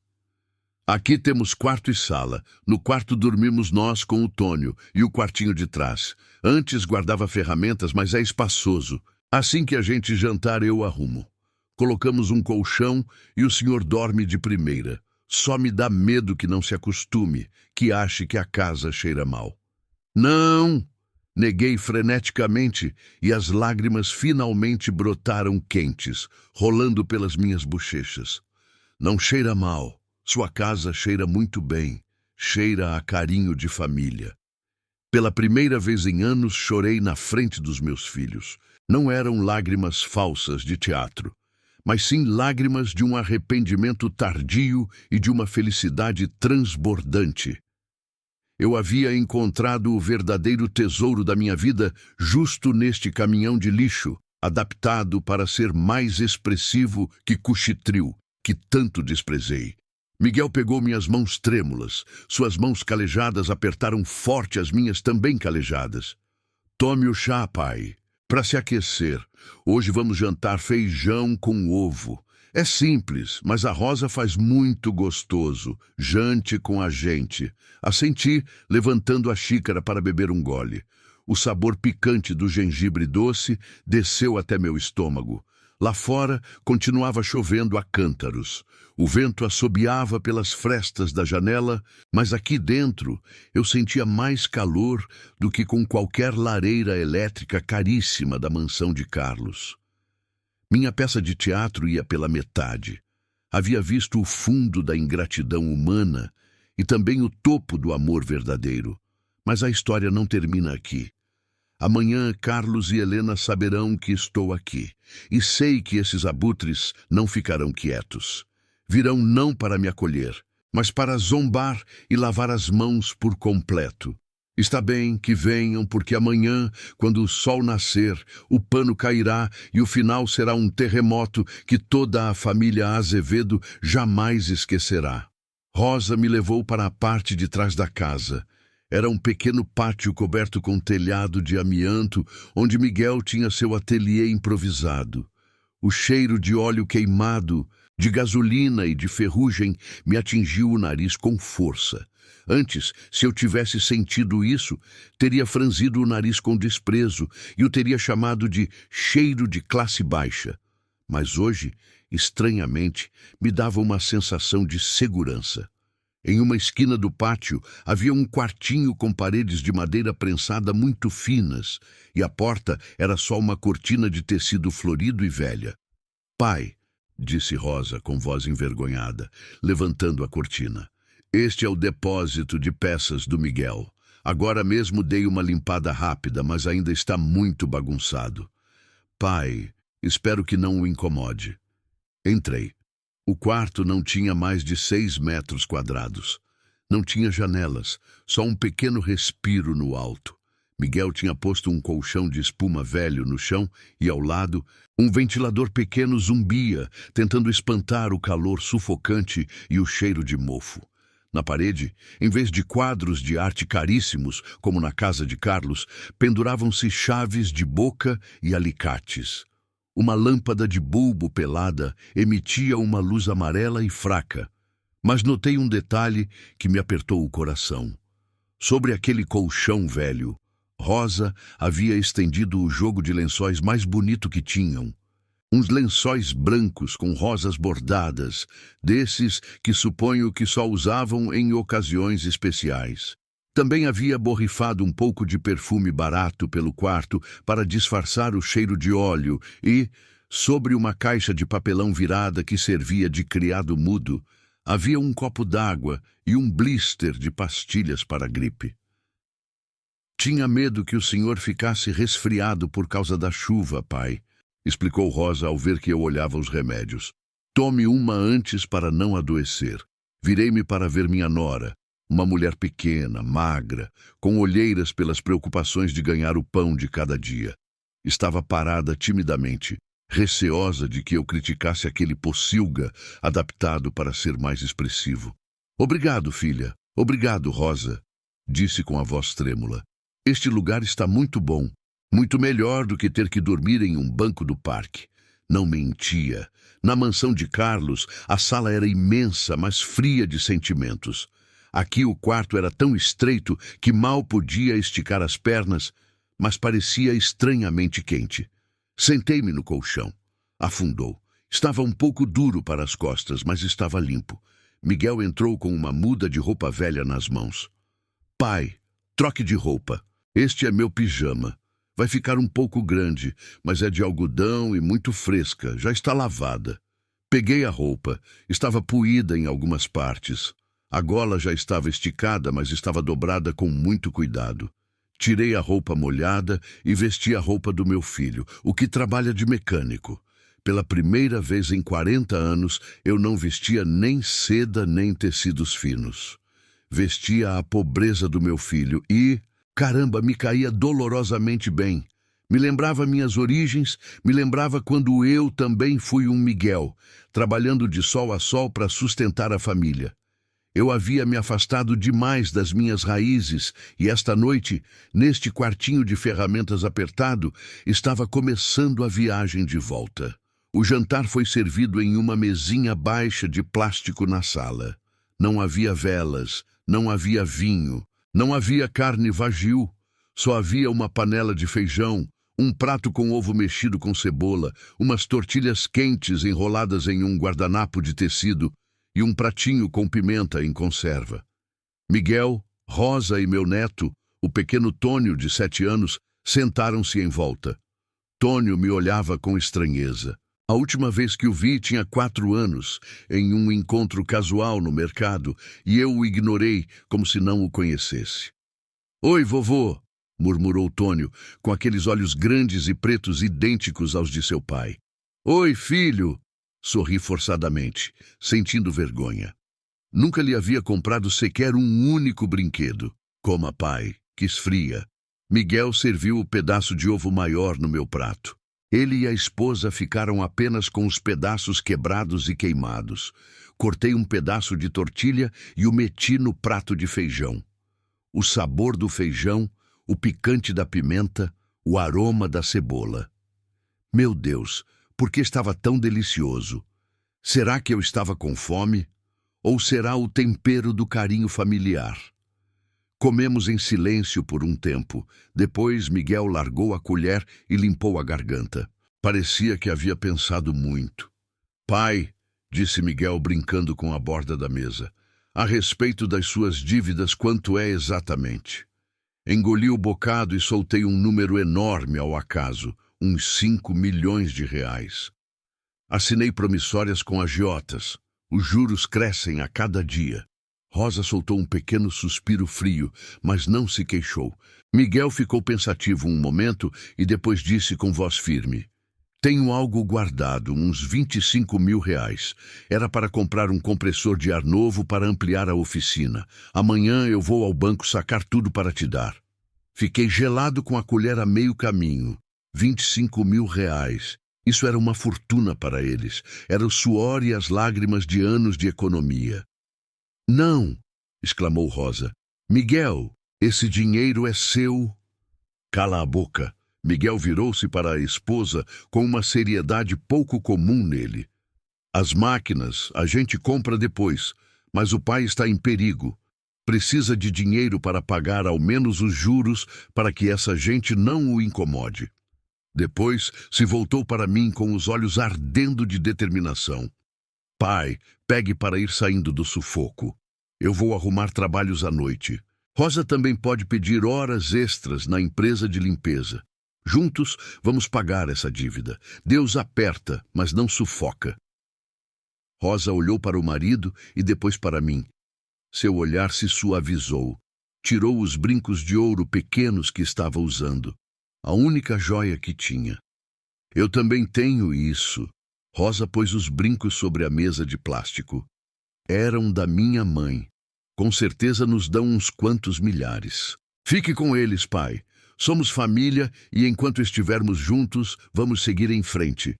[SPEAKER 1] Aqui temos quarto e sala. No quarto dormimos nós com o Tônio e o quartinho de trás. Antes guardava ferramentas, mas é espaçoso. Assim que a gente jantar, eu arrumo. Colocamos um colchão e o senhor dorme de primeira. Só me dá medo que não se acostume, que ache que a casa cheira mal. Não! Neguei freneticamente e as lágrimas finalmente brotaram quentes, rolando pelas minhas bochechas. Não cheira mal. Sua casa cheira muito bem. Cheira a carinho de família. Pela primeira vez em anos, chorei na frente dos meus filhos. Não eram lágrimas falsas de teatro, mas sim lágrimas de um arrependimento tardio e de uma felicidade transbordante. Eu havia encontrado o verdadeiro tesouro da minha vida justo neste caminhão de lixo, adaptado para ser mais expressivo que Cuchitril, que tanto desprezei. Miguel pegou minhas mãos trêmulas. Suas mãos calejadas apertaram forte as minhas também calejadas. Tome o chá, pai, para se aquecer. Hoje vamos jantar feijão com ovo. É simples, mas a Rosa faz muito gostoso. Jante com a gente. Assenti, levantando a xícara para beber um gole. O sabor picante do gengibre doce desceu até meu estômago. Lá fora, continuava chovendo a cântaros. O vento assobiava pelas frestas da janela, mas aqui dentro eu sentia mais calor do que com qualquer lareira elétrica caríssima da mansão de Carlos. Minha peça de teatro ia pela metade. Havia visto o fundo da ingratidão humana e também o topo do amor verdadeiro. Mas a história não termina aqui. Amanhã Carlos e Helena saberão que estou aqui, e sei que esses abutres não ficarão quietos. Virão não para me acolher, mas para zombar e lavar as mãos por completo. Está bem que venham, porque amanhã, quando o sol nascer, o pano cairá e o final será um terremoto que toda a família Azevedo jamais esquecerá. Rosa me levou para a parte de trás da casa. Era um pequeno pátio coberto com telhado de amianto, onde Miguel tinha seu ateliê improvisado. O cheiro de óleo queimado, de gasolina e de ferrugem me atingiu o nariz com força. Antes, se eu tivesse sentido isso, teria franzido o nariz com desprezo e o teria chamado de cheiro de classe baixa. Mas hoje, estranhamente, me dava uma sensação de segurança. Em uma esquina do pátio havia um quartinho com paredes de madeira prensada muito finas, e a porta era só uma cortina de tecido florido e velha. Pai, disse Rosa com voz envergonhada, levantando a cortina. Este é o depósito de peças do Miguel. Agora mesmo dei uma limpada rápida, mas ainda está muito bagunçado. Pai, espero que não o incomode. Entrei. O quarto não tinha mais de 6 metros quadrados. Não tinha janelas, só um pequeno respiro no alto. Miguel tinha posto um colchão de espuma velho no chão e, ao lado, um ventilador pequeno zumbia, tentando espantar o calor sufocante e o cheiro de mofo. Na parede, em vez de quadros de arte caríssimos, como na casa de Carlos, penduravam-se chaves de boca e alicates. Uma lâmpada de bulbo pelada emitia uma luz amarela e fraca, mas notei um detalhe que me apertou o coração. Sobre aquele colchão velho, Rosa havia estendido o jogo de lençóis mais bonito que tinham. Uns lençóis brancos com rosas bordadas, desses que suponho que só usavam em ocasiões especiais. Também havia borrifado um pouco de perfume barato pelo quarto para disfarçar o cheiro de óleo e, sobre uma caixa de papelão virada que servia de criado mudo, havia um copo d'água e um blister de pastilhas para a gripe. Tinha medo que o senhor ficasse resfriado por causa da chuva, pai, explicou Rosa ao ver que eu olhava os remédios. Tome uma antes para não adoecer. Virei-me para ver minha nora, uma mulher pequena, magra, com olheiras pelas preocupações de ganhar o pão de cada dia. Estava parada timidamente, receosa de que eu criticasse aquele pocilga adaptado para ser mais expressivo. Obrigado, filha. Obrigado, Rosa, disse com a voz trêmula. Este lugar está muito bom. Muito melhor do que ter que dormir em um banco do parque. Não mentia. Na mansão de Carlos, a sala era imensa, mas fria de sentimentos. Aqui o quarto era tão estreito que mal podia esticar as pernas, mas parecia estranhamente quente. Sentei-me no colchão. Afundou. Estava um pouco duro para as costas, mas estava limpo. Miguel entrou com uma muda de roupa velha nas mãos. Pai, troque de roupa. Este é meu pijama. Vai ficar um pouco grande, mas é de algodão e muito fresca, já está lavada. Peguei a roupa, estava puída em algumas partes. A gola já estava esticada, mas estava dobrada com muito cuidado. Tirei a roupa molhada e vesti a roupa do meu filho, o que trabalha de mecânico. Pela primeira vez em 40 anos, eu não vestia nem seda nem tecidos finos. Vestia a pobreza do meu filho e... caramba, me caía dolorosamente bem. Me lembrava minhas origens, me lembrava quando eu também fui um Miguel, trabalhando de sol a sol para sustentar a família. Eu havia me afastado demais das minhas raízes e esta noite, neste quartinho de ferramentas apertado, estava começando a viagem de volta. O jantar foi servido em uma mesinha baixa de plástico na sala. Não havia velas, não havia vinho. Não havia carne vagil, só havia uma panela de feijão, um prato com ovo mexido com cebola, umas tortilhas quentes enroladas em um guardanapo de tecido e um pratinho com pimenta em conserva. Miguel, Rosa e meu neto, o pequeno Tônio, de 7 anos, sentaram-se em volta. Tônio me olhava com estranheza. A última vez que o vi tinha 4 anos, em um encontro casual no mercado, e eu o ignorei como se não o conhecesse. Oi, vovô, murmurou Tônio, com aqueles olhos grandes e pretos idênticos aos de seu pai. Oi, filho, sorri forçadamente, sentindo vergonha. Nunca lhe havia comprado sequer um único brinquedo. Coma, pai, que esfria. Miguel serviu o pedaço de ovo maior no meu prato. Ele e a esposa ficaram apenas com os pedaços quebrados e queimados. Cortei um pedaço de tortilha e o meti no prato de feijão. O sabor do feijão, o picante da pimenta, o aroma da cebola. Meu Deus, por que estava tão delicioso? Será que eu estava com fome? Ou será o tempero do carinho familiar? Comemos em silêncio por um tempo. Depois, Miguel largou a colher e limpou a garganta. Parecia que havia pensado muito. Pai, disse Miguel brincando com a borda da mesa, a respeito das suas dívidas, quanto é exatamente? Engoli o bocado e soltei um número enorme ao acaso, uns 5 milhões de reais. Assinei promissórias com agiotas. Os juros crescem a cada dia. Rosa soltou um pequeno suspiro frio, mas não se queixou. Miguel ficou pensativo um momento e depois disse com voz firme: tenho algo guardado, uns 25 mil reais. Era para comprar um compressor de ar novo para ampliar a oficina. Amanhã eu vou ao banco sacar tudo para te dar. Fiquei gelado com a colher a meio caminho. 25 mil reais. Isso era uma fortuna para eles. Era o suor e as lágrimas de anos de economia. Não, exclamou Rosa. Miguel, esse dinheiro é seu. Cala a boca. Miguel virou-se para a esposa com uma seriedade pouco comum nele. As máquinas a gente compra depois, mas o pai está em perigo. Precisa de dinheiro para pagar ao menos os juros para que essa gente não o incomode. Depois se voltou para mim com os olhos ardendo de determinação. Pai, pegue para ir saindo do sufoco. Eu vou arrumar trabalhos à noite. Rosa também pode pedir horas extras na empresa de limpeza. Juntos vamos pagar essa dívida. Deus aperta, mas não sufoca. Rosa olhou para o marido e depois para mim. Seu olhar se suavizou. Tirou os brincos de ouro pequenos que estava usando. A única joia que tinha. Eu também tenho isso. Rosa pôs os brincos sobre a mesa de plástico. Eram da minha mãe. Com certeza nos dão uns quantos milhares. Fique com eles, pai. Somos família e enquanto estivermos juntos, vamos seguir em frente.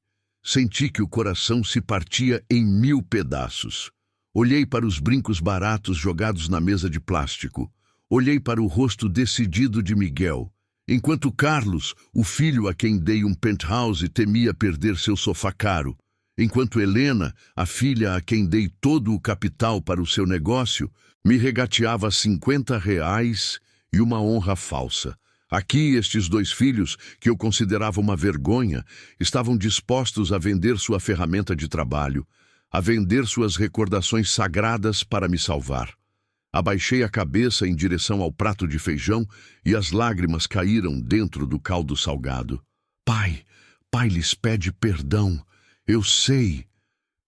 [SPEAKER 1] Senti que o coração se partia em 1000 pedaços. Olhei para os brincos baratos jogados na mesa de plástico. Olhei para o rosto decidido de Miguel. Enquanto Carlos, o filho a quem dei um penthouse, temia perder seu sofá caro. Enquanto Helena, a filha a quem dei todo o capital para o seu negócio, me regateava R$ 50 e uma honra falsa. Aqui, estes dois filhos, que eu considerava uma vergonha, estavam dispostos a vender sua ferramenta de trabalho, a vender suas recordações sagradas para me salvar. Abaixei a cabeça em direção ao prato de feijão e as lágrimas caíram dentro do caldo salgado. Pai, pai lhes pede perdão. Eu sei.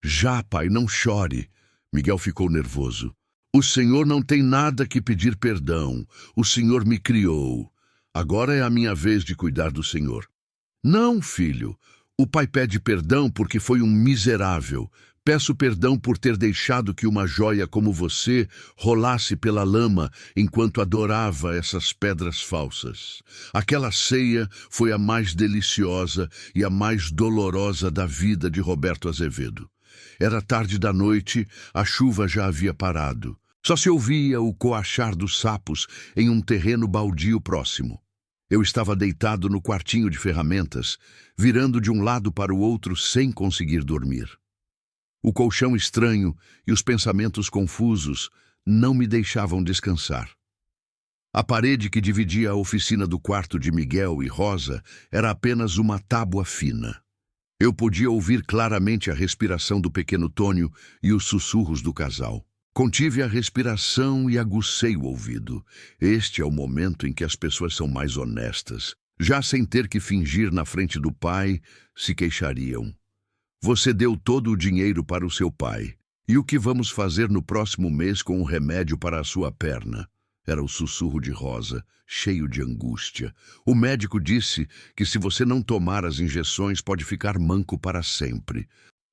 [SPEAKER 1] Já, pai, não chore. Miguel ficou nervoso. O senhor não tem nada que pedir perdão. O senhor me criou. Agora é a minha vez de cuidar do senhor. Não, filho. O pai pede perdão porque foi um miserável. Peço perdão por ter deixado que uma joia como você rolasse pela lama enquanto adorava essas pedras falsas. Aquela ceia foi a mais deliciosa e a mais dolorosa da vida de Roberto Azevedo. Era tarde da noite, a chuva já havia parado. Só se ouvia o coachar dos sapos em um terreno baldio próximo. Eu estava deitado no quartinho de ferramentas, virando de um lado para o outro sem conseguir dormir. O colchão estranho e os pensamentos confusos não me deixavam descansar. A parede que dividia a oficina do quarto de Miguel e Rosa era apenas uma tábua fina. Eu podia ouvir claramente a respiração do pequeno Tônio e os sussurros do casal. Contive a respiração e agucei o ouvido. Este é o momento em que as pessoas são mais honestas. Já sem ter que fingir na frente do pai, se queixariam. Você deu todo o dinheiro para o seu pai. E o que vamos fazer no próximo mês com o remédio para a sua perna? Era o sussurro de Rosa, cheio de angústia. O médico disse que se você não tomar as injeções pode ficar manco para sempre.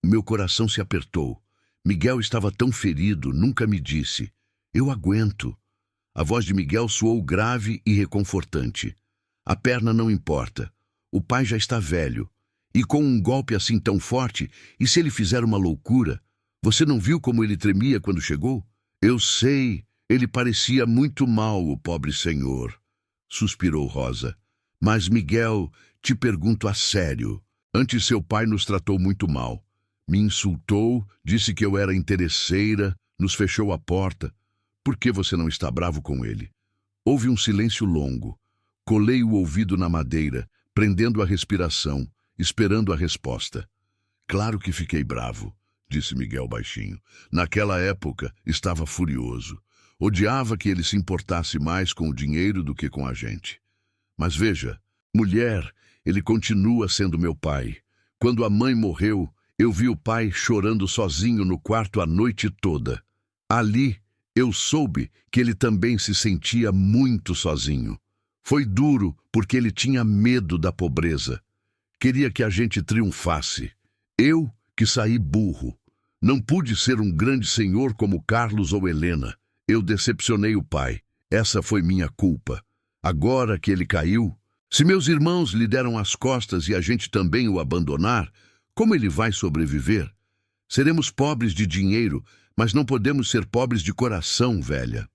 [SPEAKER 1] Meu coração se apertou. Miguel estava tão ferido, nunca me disse. Eu aguento. A voz de Miguel soou grave e reconfortante. A perna não importa. O pai já está velho. E com um golpe assim tão forte, e se ele fizer uma loucura? Você não viu como ele tremia quando chegou? Eu sei, ele parecia muito mal, o pobre senhor, suspirou Rosa. Mas, Miguel, te pergunto a sério. Antes seu pai nos tratou muito mal. Me insultou, disse que eu era interesseira, nos fechou a porta. Por que você não está bravo com ele? Houve um silêncio longo. Colei o ouvido na madeira, prendendo a respiração, esperando a resposta. Claro que fiquei bravo, disse Miguel baixinho. Naquela época, estava furioso. Odiava que ele se importasse mais com o dinheiro do que com a gente. Mas veja, mulher, ele continua sendo meu pai. Quando a mãe morreu, eu vi o pai chorando sozinho no quarto a noite toda. Ali, eu soube que ele também se sentia muito sozinho. Foi duro porque ele tinha medo da pobreza. Queria que a gente triunfasse. Eu, que saí burro. Não pude ser um grande senhor como Carlos ou Helena. Eu decepcionei o pai. Essa foi minha culpa. Agora que ele caiu, se meus irmãos lhe deram as costas e a gente também o abandonar, como ele vai sobreviver? Seremos pobres de dinheiro, mas não podemos ser pobres de coração, velha.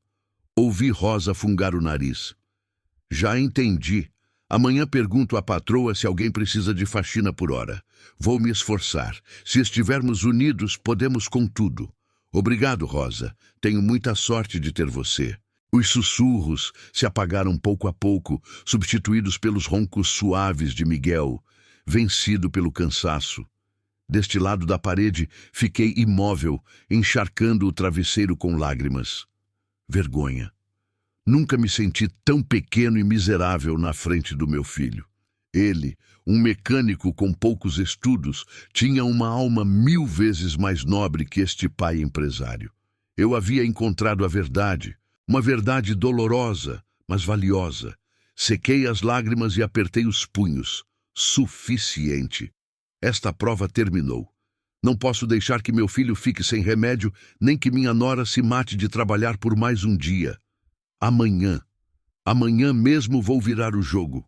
[SPEAKER 1] Ouvi Rosa fungar o nariz. Já entendi. Amanhã pergunto à patroa se alguém precisa de faxina por hora. Vou me esforçar. Se estivermos unidos, podemos com tudo. Obrigado, Rosa. Tenho muita sorte de ter você. Os sussurros se apagaram pouco a pouco, substituídos pelos roncos suaves de Miguel, vencido pelo cansaço. Deste lado da parede, fiquei imóvel, encharcando o travesseiro com lágrimas. Vergonha. Nunca me senti tão pequeno e miserável na frente do meu filho. Ele, um mecânico com poucos estudos, tinha uma alma 1000 vezes mais nobre que este pai empresário. Eu havia encontrado a verdade, uma verdade dolorosa, mas valiosa. Sequei as lágrimas e apertei os punhos. Suficiente. Esta prova terminou. Não posso deixar que meu filho fique sem remédio, nem que minha nora se mate de trabalhar por mais um dia. Amanhã mesmo vou virar o jogo.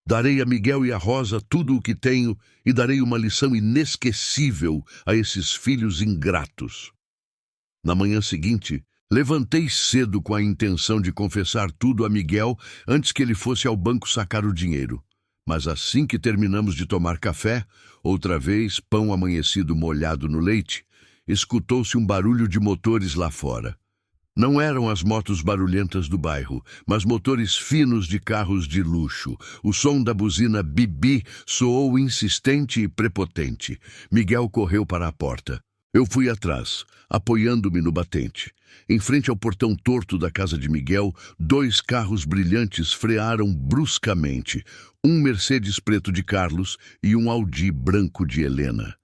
[SPEAKER 1] Darei a Miguel e a Rosa tudo o que tenho e darei uma lição inesquecível a esses filhos ingratos. Na manhã seguinte, Levantei cedo com a intenção de confessar tudo a Miguel antes que ele fosse ao banco sacar o dinheiro. Mas assim que terminamos de tomar café, outra vez pão amanhecido molhado no leite, escutou-se um barulho de motores lá fora. Não eram as motos barulhentas do bairro, mas motores finos de carros de luxo. O som da buzina Bibi soou insistente e prepotente. Miguel correu para a porta. Eu fui atrás, apoiando-me no batente. Em frente ao portão torto da casa de Miguel, 2 carros brilhantes frearam bruscamente. Um Mercedes preto de Carlos e um Audi branco de Helena.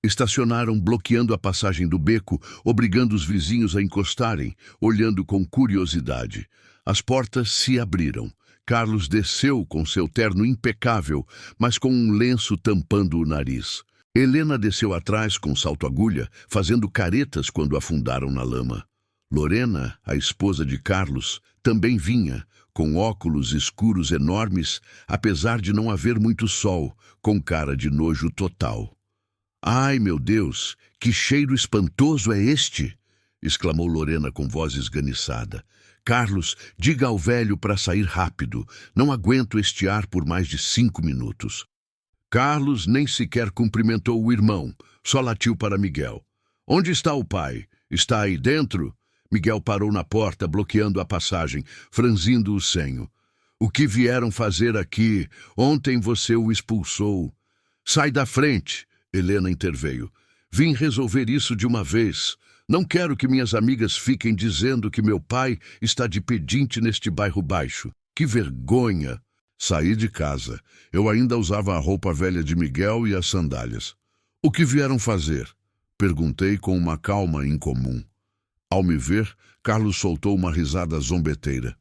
[SPEAKER 1] Estacionaram bloqueando a passagem do beco, obrigando os vizinhos a encostarem, olhando com curiosidade. As portas se abriram. Carlos desceu com seu terno impecável, mas com um lenço tampando o nariz. Helena desceu atrás com salto-agulha, fazendo caretas quando afundaram na lama. Lorena, a esposa de Carlos, também vinha, com óculos escuros enormes, apesar de não haver muito sol, com cara de nojo total. «Ai, meu Deus, que cheiro espantoso é este!» exclamou Lorena com voz esganiçada. «Carlos, diga ao velho para sair rápido. Não aguento este ar por mais de 5 minutos.» Carlos nem sequer cumprimentou o irmão, só latiu para Miguel. «Onde está o pai? Está aí dentro?» Miguel parou na porta, bloqueando a passagem, franzindo o senho. «O que vieram fazer aqui? Ontem você o expulsou.» «Sai da frente!» Helena interveio. «Vim resolver isso de uma vez. Não quero que minhas amigas fiquem dizendo que meu pai está de pedinte neste bairro baixo. Que vergonha!» Saí de casa. Eu ainda usava a roupa velha de Miguel e as sandálias. «O que vieram fazer?» Perguntei com uma calma incomum. Ao me ver, Carlos soltou uma risada zombeteira.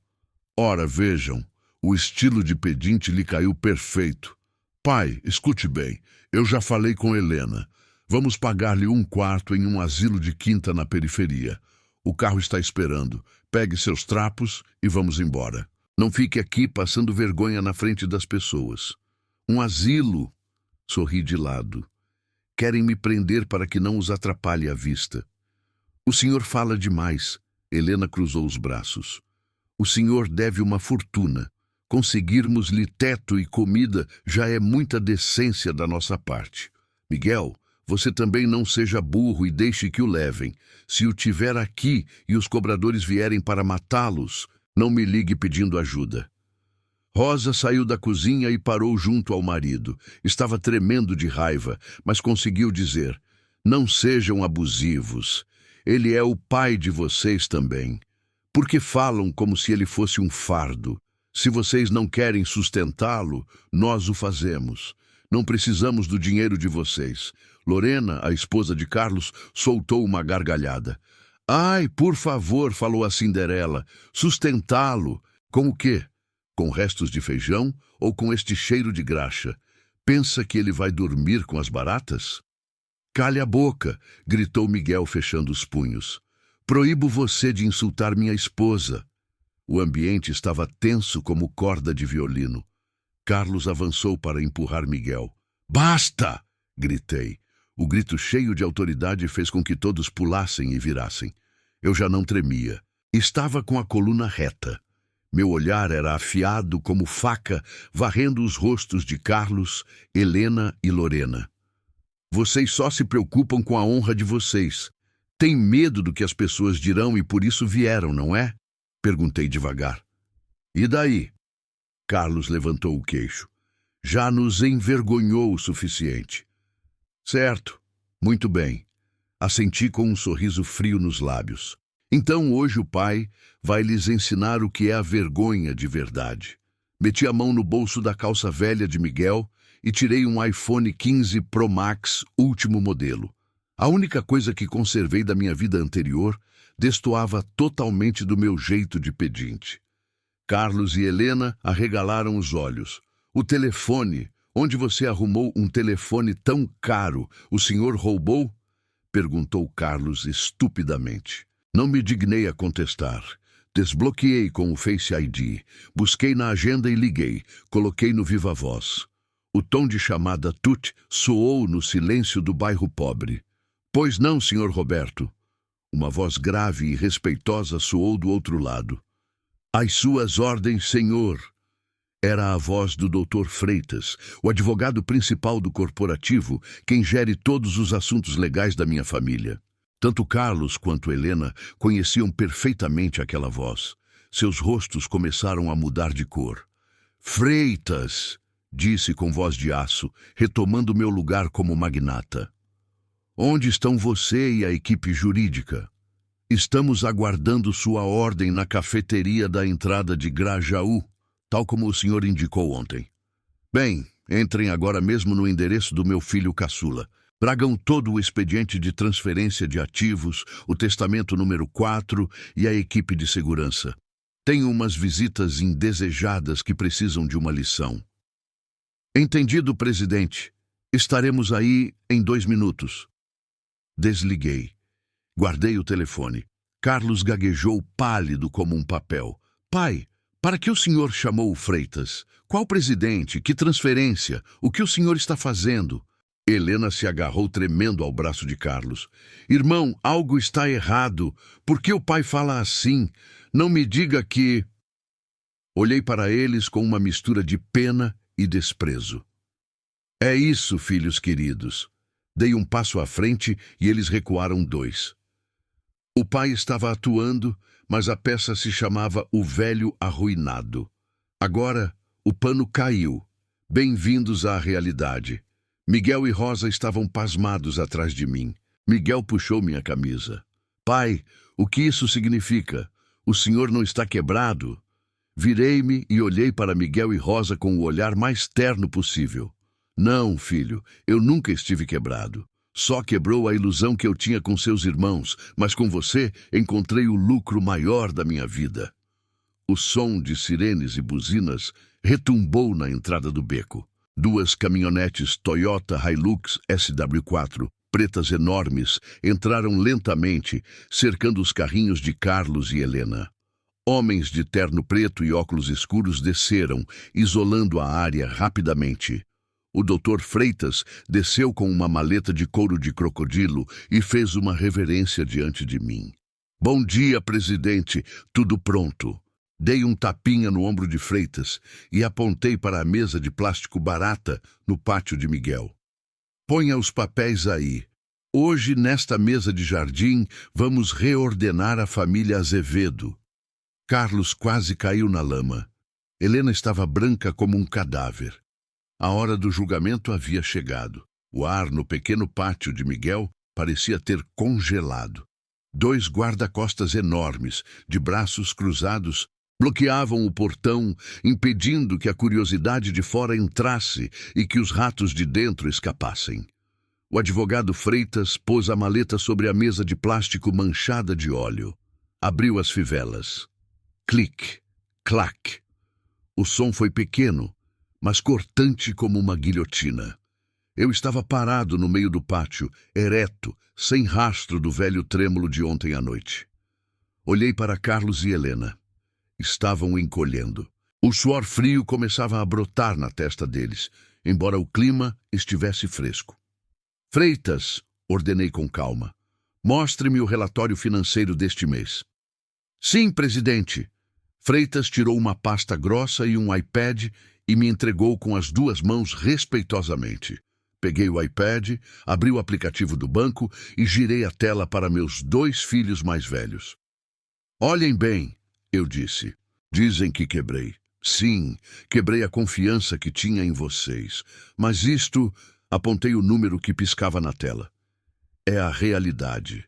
[SPEAKER 1] «Ora, vejam, o estilo de pedinte lhe caiu perfeito. Pai, escute bem, eu já falei com Helena. Vamos pagar-lhe 1/4 em um asilo de quinta na periferia. O carro está esperando. Pegue seus trapos e vamos embora. Não fique aqui passando vergonha na frente das pessoas.» «Um asilo?» Sorri de lado. «Querem me prender para que não os atrapalhe a vista.» «O senhor fala demais.» Helena cruzou os braços. «O senhor deve uma fortuna. Conseguirmos-lhe teto e comida já é muita decência da nossa parte. Miguel, você também não seja burro e deixe que o levem. Se o tiver aqui e os cobradores vierem para matá-los, não me ligue pedindo ajuda.» Rosa saiu da cozinha e parou junto ao marido. Estava tremendo de raiva, mas conseguiu dizer: «Não sejam abusivos. Ele é o pai de vocês também. Por que falam como se ele fosse um fardo? Se vocês não querem sustentá-lo, nós o fazemos. Não precisamos do dinheiro de vocês.» Lorena, a esposa de Carlos, soltou uma gargalhada. «Ai, por favor», falou a Cinderela, «sustentá-lo. Com o quê? Com restos de feijão ou com este cheiro de graxa? Pensa que ele vai dormir com as baratas?» «Cale a boca», gritou Miguel fechando os punhos. «Proíbo você de insultar minha esposa.» O ambiente estava tenso como corda de violino. Carlos avançou para empurrar Miguel. «Basta!» gritei. O grito cheio de autoridade fez com que todos pulassem e virassem. Eu já não tremia. Estava com a coluna reta. Meu olhar era afiado como faca, varrendo os rostos de Carlos, Helena e Lorena. «Vocês só se preocupam com a honra de vocês. Têm medo do que as pessoas dirão e por isso vieram, não é?» Perguntei devagar. «E daí?» Carlos levantou o queixo. «Já nos envergonhou o suficiente.» «Certo. Muito bem.» Assenti com um sorriso frio nos lábios. «Então hoje o pai vai lhes ensinar o que é a vergonha de verdade.» Meti a mão no bolso da calça velha de Miguel e tirei um iPhone 15 Pro Max último modelo. A única coisa que conservei da minha vida anterior destoava totalmente do meu jeito de pedinte. Carlos e Helena arregalaram os olhos. «O telefone! Onde você arrumou um telefone tão caro? O senhor roubou?» Perguntou Carlos estupidamente. Não me dignei a contestar. Desbloqueei com o Face ID. Busquei na agenda e liguei. Coloquei no viva voz. O tom de chamada Tut soou no silêncio do bairro pobre. «Pois não, senhor Roberto?» Uma voz grave e respeitosa soou do outro lado. Às suas ordens, senhor. Era a voz do Dr. Freitas, o advogado principal do corporativo, quem gere todos os assuntos legais da minha família. Tanto Carlos quanto Helena conheciam perfeitamente aquela voz. Seus rostos começaram a mudar de cor. Freitas, disse com voz de aço, retomando meu lugar como magnata. Onde estão você e a equipe jurídica? Estamos aguardando sua ordem na cafeteria da entrada de Grajaú, tal como o senhor indicou ontem. Bem, entrem agora mesmo no endereço do meu filho caçula. Tragam todo o expediente de transferência de ativos, o testamento número 4 e a equipe de segurança. Tenho umas visitas indesejadas que precisam de uma lição. Entendido, presidente. Estaremos aí em 2 minutos. Desliguei. Guardei o telefone. Carlos gaguejou pálido como um papel. Pai, para que o senhor chamou o Freitas? Qual presidente? Que transferência? O que o senhor está fazendo? Helena se agarrou tremendo ao braço de Carlos. Irmão, algo está errado. Por que o pai fala assim? Não me diga que... Olhei para eles com uma mistura de pena e desprezo. É isso, filhos queridos. Dei um passo à frente e eles recuaram 2. O pai estava atuando, mas a peça se chamava O Velho Arruinado. Agora, o pano caiu. Bem-vindos à realidade. Miguel e Rosa estavam pasmados atrás de mim. Miguel puxou minha camisa. Pai, o que isso significa? O senhor não está quebrado? Virei-me e olhei para Miguel e Rosa com o olhar mais terno possível. Não, filho, eu nunca estive quebrado. Só quebrou a ilusão que eu tinha com seus irmãos, mas com você encontrei o lucro maior da minha vida. O som de sirenes e buzinas retumbou na entrada do beco. 2 caminhonetes Toyota Hilux SW4, pretas enormes, entraram lentamente, cercando os carrinhos de Carlos e Helena. Homens de terno preto e óculos escuros desceram, isolando a área rapidamente. O Dr. Freitas desceu com uma maleta de couro de crocodilo e fez uma reverência diante de mim. Bom dia, presidente. Tudo pronto. Dei um tapinha no ombro de Freitas e apontei para a mesa de plástico barata no pátio de Miguel. Ponha os papéis aí. Hoje, nesta mesa de jardim, vamos reordenar a família Azevedo. Carlos quase caiu na lama. Helena estava branca como um cadáver. A hora do julgamento havia chegado. O ar no pequeno pátio de Miguel parecia ter congelado. 2 guarda-costas enormes, de braços cruzados, bloqueavam o portão, impedindo que a curiosidade de fora entrasse e que os ratos de dentro escapassem. O advogado Freitas pôs a maleta sobre a mesa de plástico manchada de óleo. Abriu as fivelas. Clique, clac. O som foi pequeno, mas cortante como uma guilhotina. Eu estava parado no meio do pátio, ereto, sem rastro do velho trêmulo de ontem à noite. Olhei para Carlos e Helena. Estavam encolhendo. O suor frio começava a brotar na testa deles, embora o clima estivesse fresco. Freitas, ordenei com calma, mostre-me o relatório financeiro deste mês. Sim, presidente. Freitas tirou uma pasta grossa e um iPad e me entregou com as 2 mãos respeitosamente. Peguei o iPad, abri o aplicativo do banco e girei a tela para meus 2 filhos mais velhos. Olhem bem, eu disse. Dizem que quebrei. Sim, quebrei a confiança que tinha em vocês. Mas isto, apontei o número que piscava na tela. É a realidade.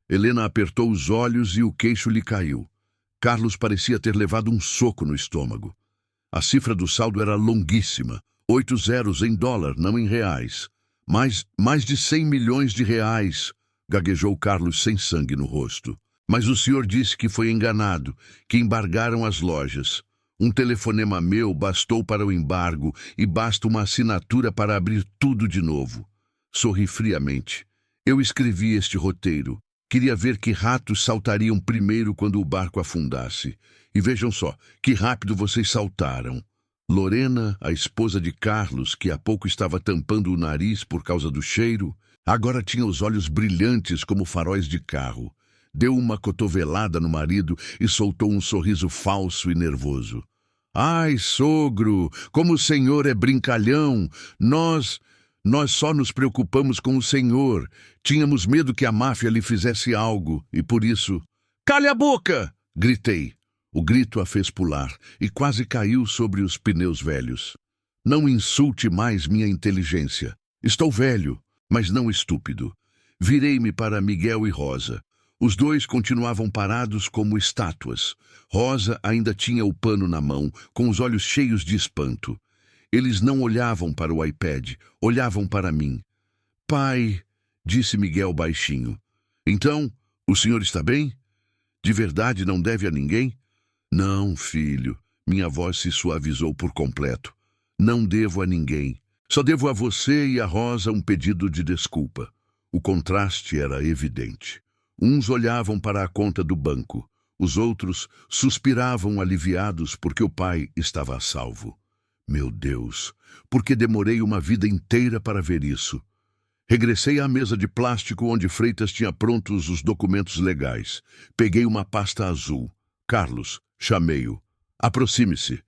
[SPEAKER 1] Helena apertou os olhos e o queixo lhe caiu. Carlos parecia ter levado um soco no estômago. A cifra do saldo era longuíssima. 8 zeros em dólar, não em reais. Mais de 100 milhões de reais, gaguejou Carlos sem sangue no rosto. Mas o senhor disse que foi enganado, que embargaram as lojas. Um telefonema meu bastou para o embargo e basta uma assinatura para abrir tudo de novo. Sorri friamente. Eu escrevi este roteiro. Queria ver que ratos saltariam primeiro quando o barco afundasse. E vejam só, que rápido vocês saltaram. Lorena, a esposa de Carlos, que há pouco estava tampando o nariz por causa do cheiro, agora tinha os olhos brilhantes como faróis de carro. deu uma cotovelada no marido e soltou um sorriso falso e nervoso. Ai, sogro, como o senhor é brincalhão! Nós só nos preocupamos com o senhor. Tínhamos medo que a máfia lhe fizesse algo, e por isso... Cale a boca! Gritei. O grito a fez pular e quase caiu sobre os pneus velhos. Não insulte mais minha inteligência. Estou velho, mas não estúpido. Virei-me para Miguel e Rosa. Os dois continuavam parados como estátuas. Rosa ainda tinha o pano na mão, com os olhos cheios de espanto. Eles não olhavam para o iPad, olhavam para mim. Pai, disse Miguel baixinho. Então, o senhor está bem? De verdade não deve a ninguém? Não, filho. Minha voz se suavizou por completo. Não devo a ninguém. Só devo a você e a Rosa um pedido de desculpa. O contraste era evidente. Uns olhavam para a conta do banco. Os outros suspiravam aliviados porque o pai estava a salvo. Meu Deus, por que demorei uma vida inteira para ver isso? Regressei à mesa de plástico onde Freitas tinha prontos os documentos legais. Peguei uma pasta azul. Carlos, chamei-o. Aproxime-se.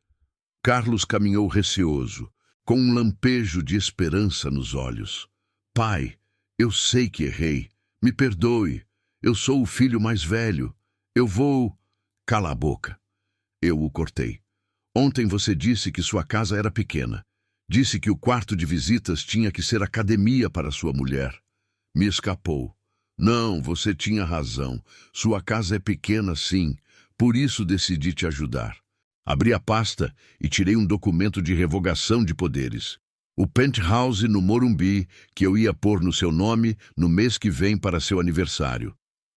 [SPEAKER 1] Carlos caminhou receoso, com um lampejo de esperança nos olhos. Pai, eu sei que errei. Me perdoe. Eu sou o filho mais velho. Eu vou... Cala a boca. Eu o cortei. Ontem você disse que sua casa era pequena. Disse que o quarto de visitas tinha que ser academia para sua mulher. Me escapou. Não, você tinha razão. Sua casa é pequena, sim. Por isso decidi te ajudar. Abri a pasta e tirei um documento de revogação de poderes. O penthouse no Morumbi, que eu ia pôr no seu nome no mês que vem para seu aniversário.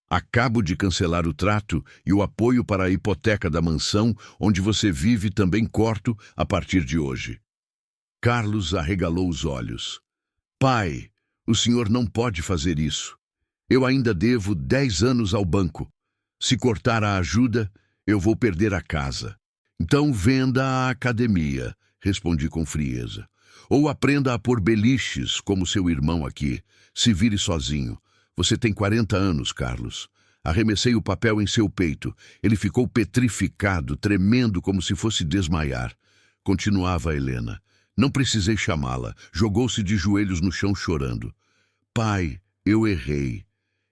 [SPEAKER 1] Acabo de cancelar o trato e o apoio para a hipoteca da mansão onde você vive também corto a partir de hoje. Carlos arregalou os olhos. Pai, o senhor não pode fazer isso. Eu ainda devo 10 anos ao banco. Se cortar a ajuda, eu vou perder a casa. Então venda a academia, respondi com frieza. Ou aprenda a pôr beliches, como seu irmão aqui. Se vire sozinho. Você tem 40 anos, Carlos. Arremessei o papel em seu peito. Ele ficou petrificado, tremendo como se fosse desmaiar. Continuava Helena. Não precisei chamá-la. Jogou-se de joelhos no chão chorando. Pai, eu errei.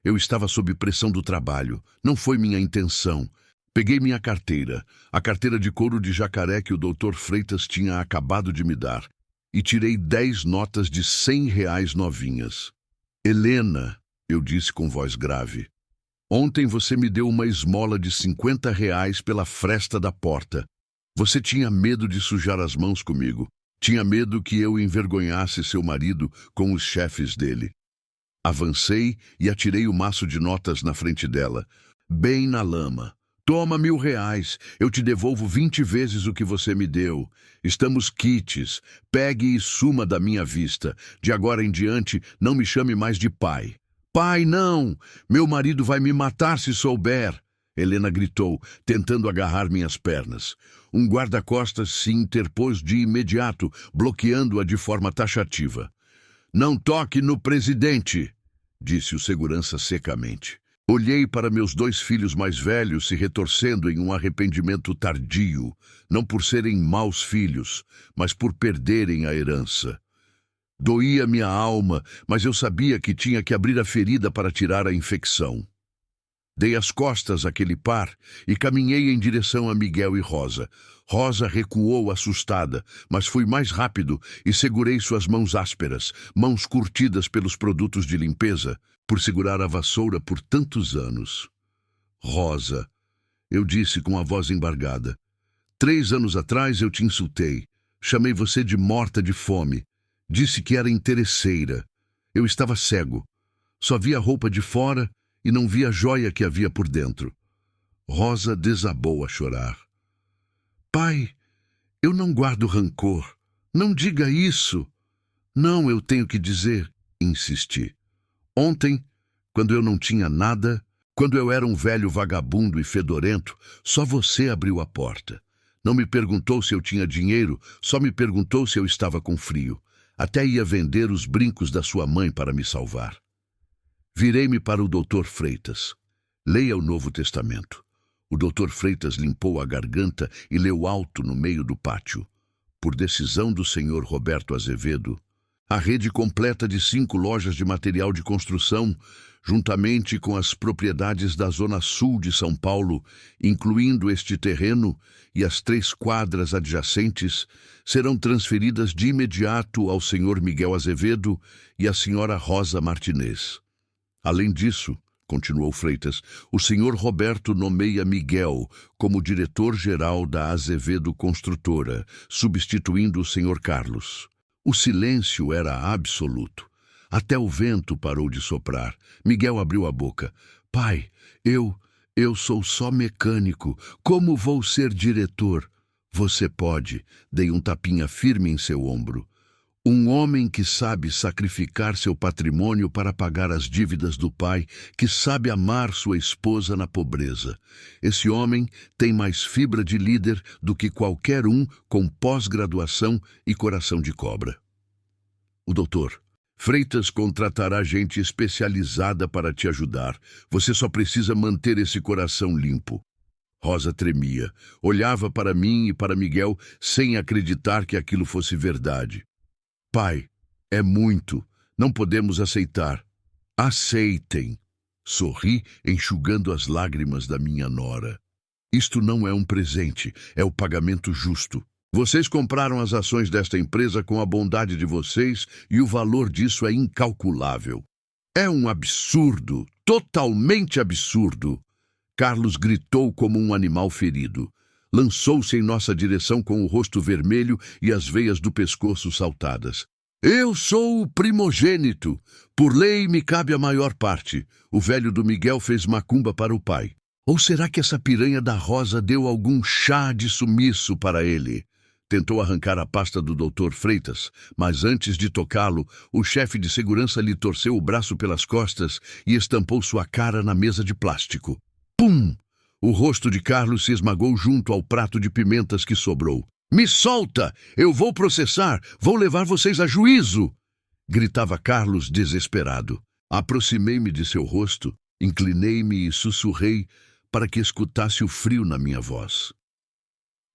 [SPEAKER 1] Eu estava sob pressão do trabalho. Não foi minha intenção. Peguei minha carteira, a carteira de couro de jacaré que o Dr. Freitas tinha acabado de me dar, e tirei 10 notas de R$ 100 novinhas. Helena, eu disse com voz grave, ontem você me deu uma esmola de R$ 50 pela fresta da porta. Você tinha medo de sujar as mãos comigo. Tinha medo que eu envergonhasse seu marido com os chefes dele. Avancei e atirei o maço de notas na frente dela, bem na lama. Toma R$ 1.000, eu te devolvo 20 vezes o que você me deu. Estamos quites, pegue e suma da minha vista. De agora em diante, não me chame mais de pai. Pai, não! Meu marido vai me matar se souber! Helena gritou, tentando agarrar minhas pernas. Um guarda-costas se interpôs de imediato, bloqueando-a de forma taxativa. Não toque no presidente, disse o segurança secamente. Olhei para meus 2 filhos mais velhos se retorcendo em um arrependimento tardio, não por serem maus filhos, mas por perderem a herança. Doía minha alma, mas eu sabia que tinha que abrir a ferida para tirar a infecção. Dei as costas àquele par e caminhei em direção a Miguel e Rosa. Rosa recuou assustada, mas fui mais rápido e segurei suas mãos ásperas, mãos curtidas pelos produtos de limpeza, por segurar a vassoura por tantos anos. Rosa, eu disse com a voz embargada, 3 anos atrás eu te insultei. Chamei você de morta de fome. Disse que era interesseira. Eu estava cego. Só via a roupa de fora e não via a joia que havia por dentro. Rosa desabou a chorar. Pai, eu não guardo rancor. Não diga isso. Não, eu tenho que dizer, insisti. Ontem, quando eu não tinha nada, quando eu era um velho vagabundo e fedorento, só você abriu a porta. Não me perguntou se eu tinha dinheiro, só me perguntou se eu estava com frio. Até ia vender os brincos da sua mãe para me salvar. Virei-me para o Dr. Freitas. Leia o Novo Testamento. O Dr. Freitas limpou a garganta e leu alto no meio do pátio. Por decisão do Sr. Roberto Azevedo, a rede completa de 5 lojas de material de construção, juntamente com as propriedades da Zona Sul de São Paulo, incluindo este terreno e as 3 quadras adjacentes, serão transferidas de imediato ao Sr. Miguel Azevedo e à Sra. Rosa Martinez. Além disso, continuou Freitas, o Sr. Roberto nomeia Miguel como diretor-geral da Azevedo Construtora, substituindo o Sr. Carlos. O silêncio era absoluto. Até o vento parou de soprar. Miguel abriu a boca. Pai, eu sou só mecânico. Como vou ser diretor? Você pode. Dei um tapinha firme em seu ombro. Um homem que sabe sacrificar seu patrimônio para pagar as dívidas do pai, que sabe amar sua esposa na pobreza. Esse homem tem mais fibra de líder do que qualquer um com pós-graduação e coração de cobra. O doutor Freitas contratará gente especializada para te ajudar. Você só precisa manter esse coração limpo. Rosa tremia, olhava para mim e para Miguel sem acreditar que aquilo fosse verdade. Pai, é muito. Não podemos aceitar. Aceitem. Sorri, enxugando as lágrimas da minha nora. Isto não é um presente, é o pagamento justo. Vocês compraram as ações desta empresa com a bondade de vocês e o valor disso é incalculável. É um absurdo, totalmente absurdo. Carlos gritou como um animal ferido. Lançou-se em nossa direção com o rosto vermelho e as veias do pescoço saltadas. Eu sou o primogênito. Por lei me cabe a maior parte. O velho do Miguel fez macumba para o pai. Ou será que essa piranha da Rosa deu algum chá de sumiço para ele? Tentou arrancar a pasta do Dr. Freitas, mas antes de tocá-lo, o chefe de segurança lhe torceu o braço pelas costas e estampou sua cara na mesa de plástico. Pum! O rosto de Carlos se esmagou junto ao prato de pimentas que sobrou. Me solta! Eu vou processar! Vou levar vocês a juízo! Gritava Carlos desesperado. Aproximei-me de seu rosto, inclinei-me e sussurrei para que escutasse o frio na minha voz.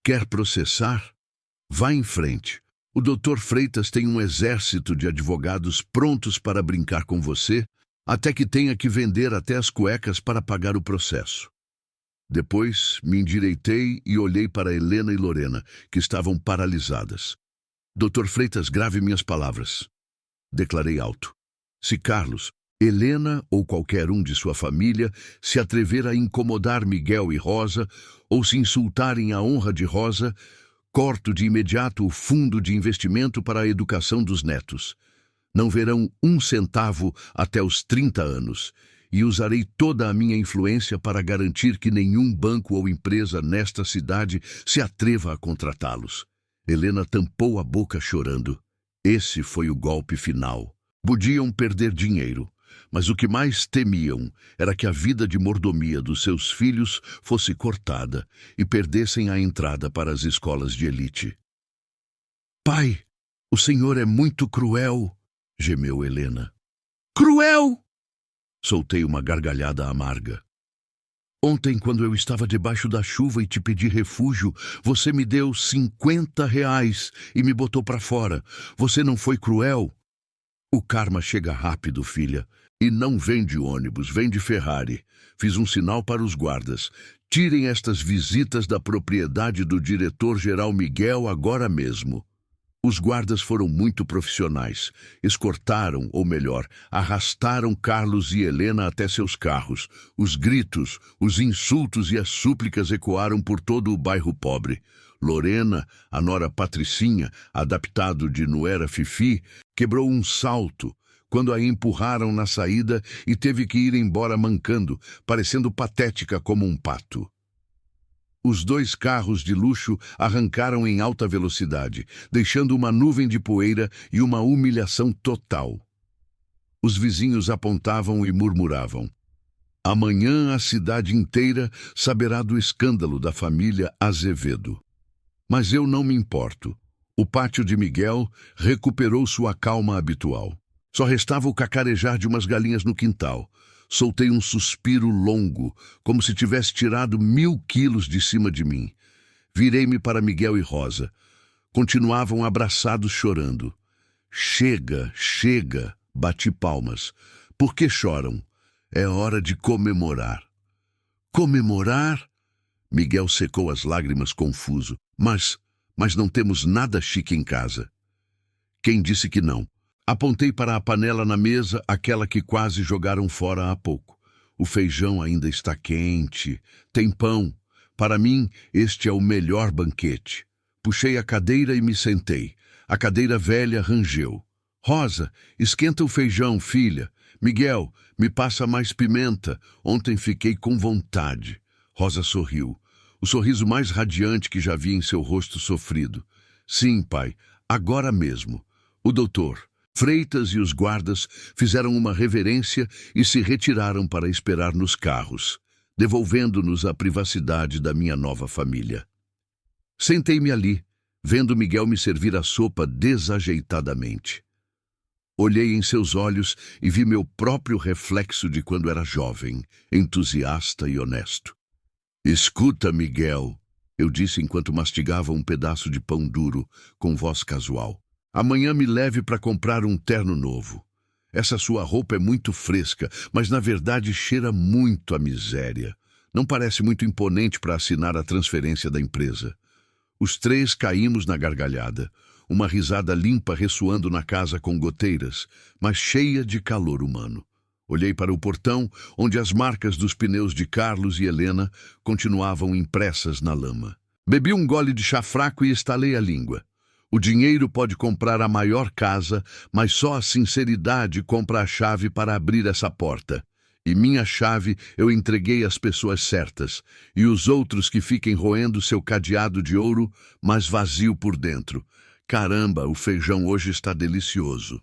[SPEAKER 1] Quer processar? Vá em frente. O Dr. Freitas tem um exército de advogados prontos para brincar com você, até que tenha que vender até as cuecas para pagar o processo. Depois me endireitei e olhei para Helena e Lorena, que estavam paralisadas. Dr. Freitas, grave minhas palavras. Declarei alto. Se Carlos, Helena ou qualquer um de sua família se atrever a incomodar Miguel e Rosa ou se insultarem a honra de Rosa, corto de imediato o fundo de investimento para a educação dos netos. Não verão 1 centavo até os 30 anos. E usarei toda a minha influência para garantir que nenhum banco ou empresa nesta cidade se atreva a contratá-los. Helena tampou a boca chorando. Esse foi o golpe final. Podiam perder dinheiro, mas o que mais temiam era que a vida de mordomia dos seus filhos fosse cortada e perdessem a entrada para as escolas de elite. Pai, o senhor é muito cruel, gemeu Helena. Cruel! Soltei uma gargalhada amarga. Ontem, quando eu estava debaixo da chuva e te pedi refúgio, você me deu R$ 50 e me botou para fora. Você não foi cruel? O karma chega rápido, filha. E não vem de ônibus, vem de Ferrari. Fiz um sinal para os guardas. Tirem estas visitas da propriedade do diretor-geral Miguel agora mesmo. Os guardas foram muito profissionais. Escortaram, ou melhor, arrastaram Carlos e Helena até seus carros. Os gritos, os insultos e as súplicas ecoaram por todo o bairro pobre. Lorena, a nora Patricinha, adaptado de nuera Fifi, quebrou um salto quando a empurraram na saída e teve que ir embora mancando, parecendo patética como um pato. Os 2 carros de luxo arrancaram em alta velocidade, deixando uma nuvem de poeira e uma humilhação total. Os vizinhos apontavam e murmuravam. Amanhã a cidade inteira saberá do escândalo da família Azevedo. Mas eu não me importo. O pátio de Miguel recuperou sua calma habitual. Só restava o cacarejar de umas galinhas no quintal. Soltei um suspiro longo, como se tivesse tirado 1000 quilos de cima de mim. Virei-me para Miguel e Rosa. Continuavam abraçados chorando. Chega, chega, bati palmas. Por que choram? É hora de comemorar. Comemorar? Miguel secou as lágrimas confuso. Mas não temos nada chique em casa. Quem disse que não? Apontei para a panela na mesa, aquela que quase jogaram fora há pouco. O feijão ainda está quente. Tem pão. Para mim, este é o melhor banquete. Puxei a cadeira e me sentei. A cadeira velha rangeu. Rosa, esquenta o feijão, filha. Miguel, me passa mais pimenta. Ontem fiquei com vontade. Rosa sorriu. O sorriso mais radiante que já vi em seu rosto sofrido. Sim, pai, agora mesmo. O doutor, Freitas e os guardas fizeram uma reverência e se retiraram para esperar nos carros, devolvendo-nos a privacidade da minha nova família. Sentei-me ali, vendo Miguel me servir a sopa desajeitadamente. Olhei em seus olhos e vi meu próprio reflexo de quando era jovem, entusiasta e honesto. Escuta, Miguel, eu disse enquanto mastigava um pedaço de pão duro, com voz casual. Amanhã me leve para comprar um terno novo. Essa sua roupa é muito fresca, mas na verdade cheira muito a miséria. Não parece muito imponente para assinar a transferência da empresa. Os três caímos na gargalhada, uma risada limpa ressoando na casa com goteiras, mas cheia de calor humano. Olhei para o portão, onde as marcas dos pneus de Carlos e Helena continuavam impressas na lama. Bebi um gole de chá fraco e estalei a língua. O dinheiro pode comprar a maior casa, mas só a sinceridade compra a chave para abrir essa porta. E minha chave eu entreguei às pessoas certas, e os outros que fiquem roendo seu cadeado de ouro, mas vazio por dentro. Caramba, o feijão hoje está delicioso.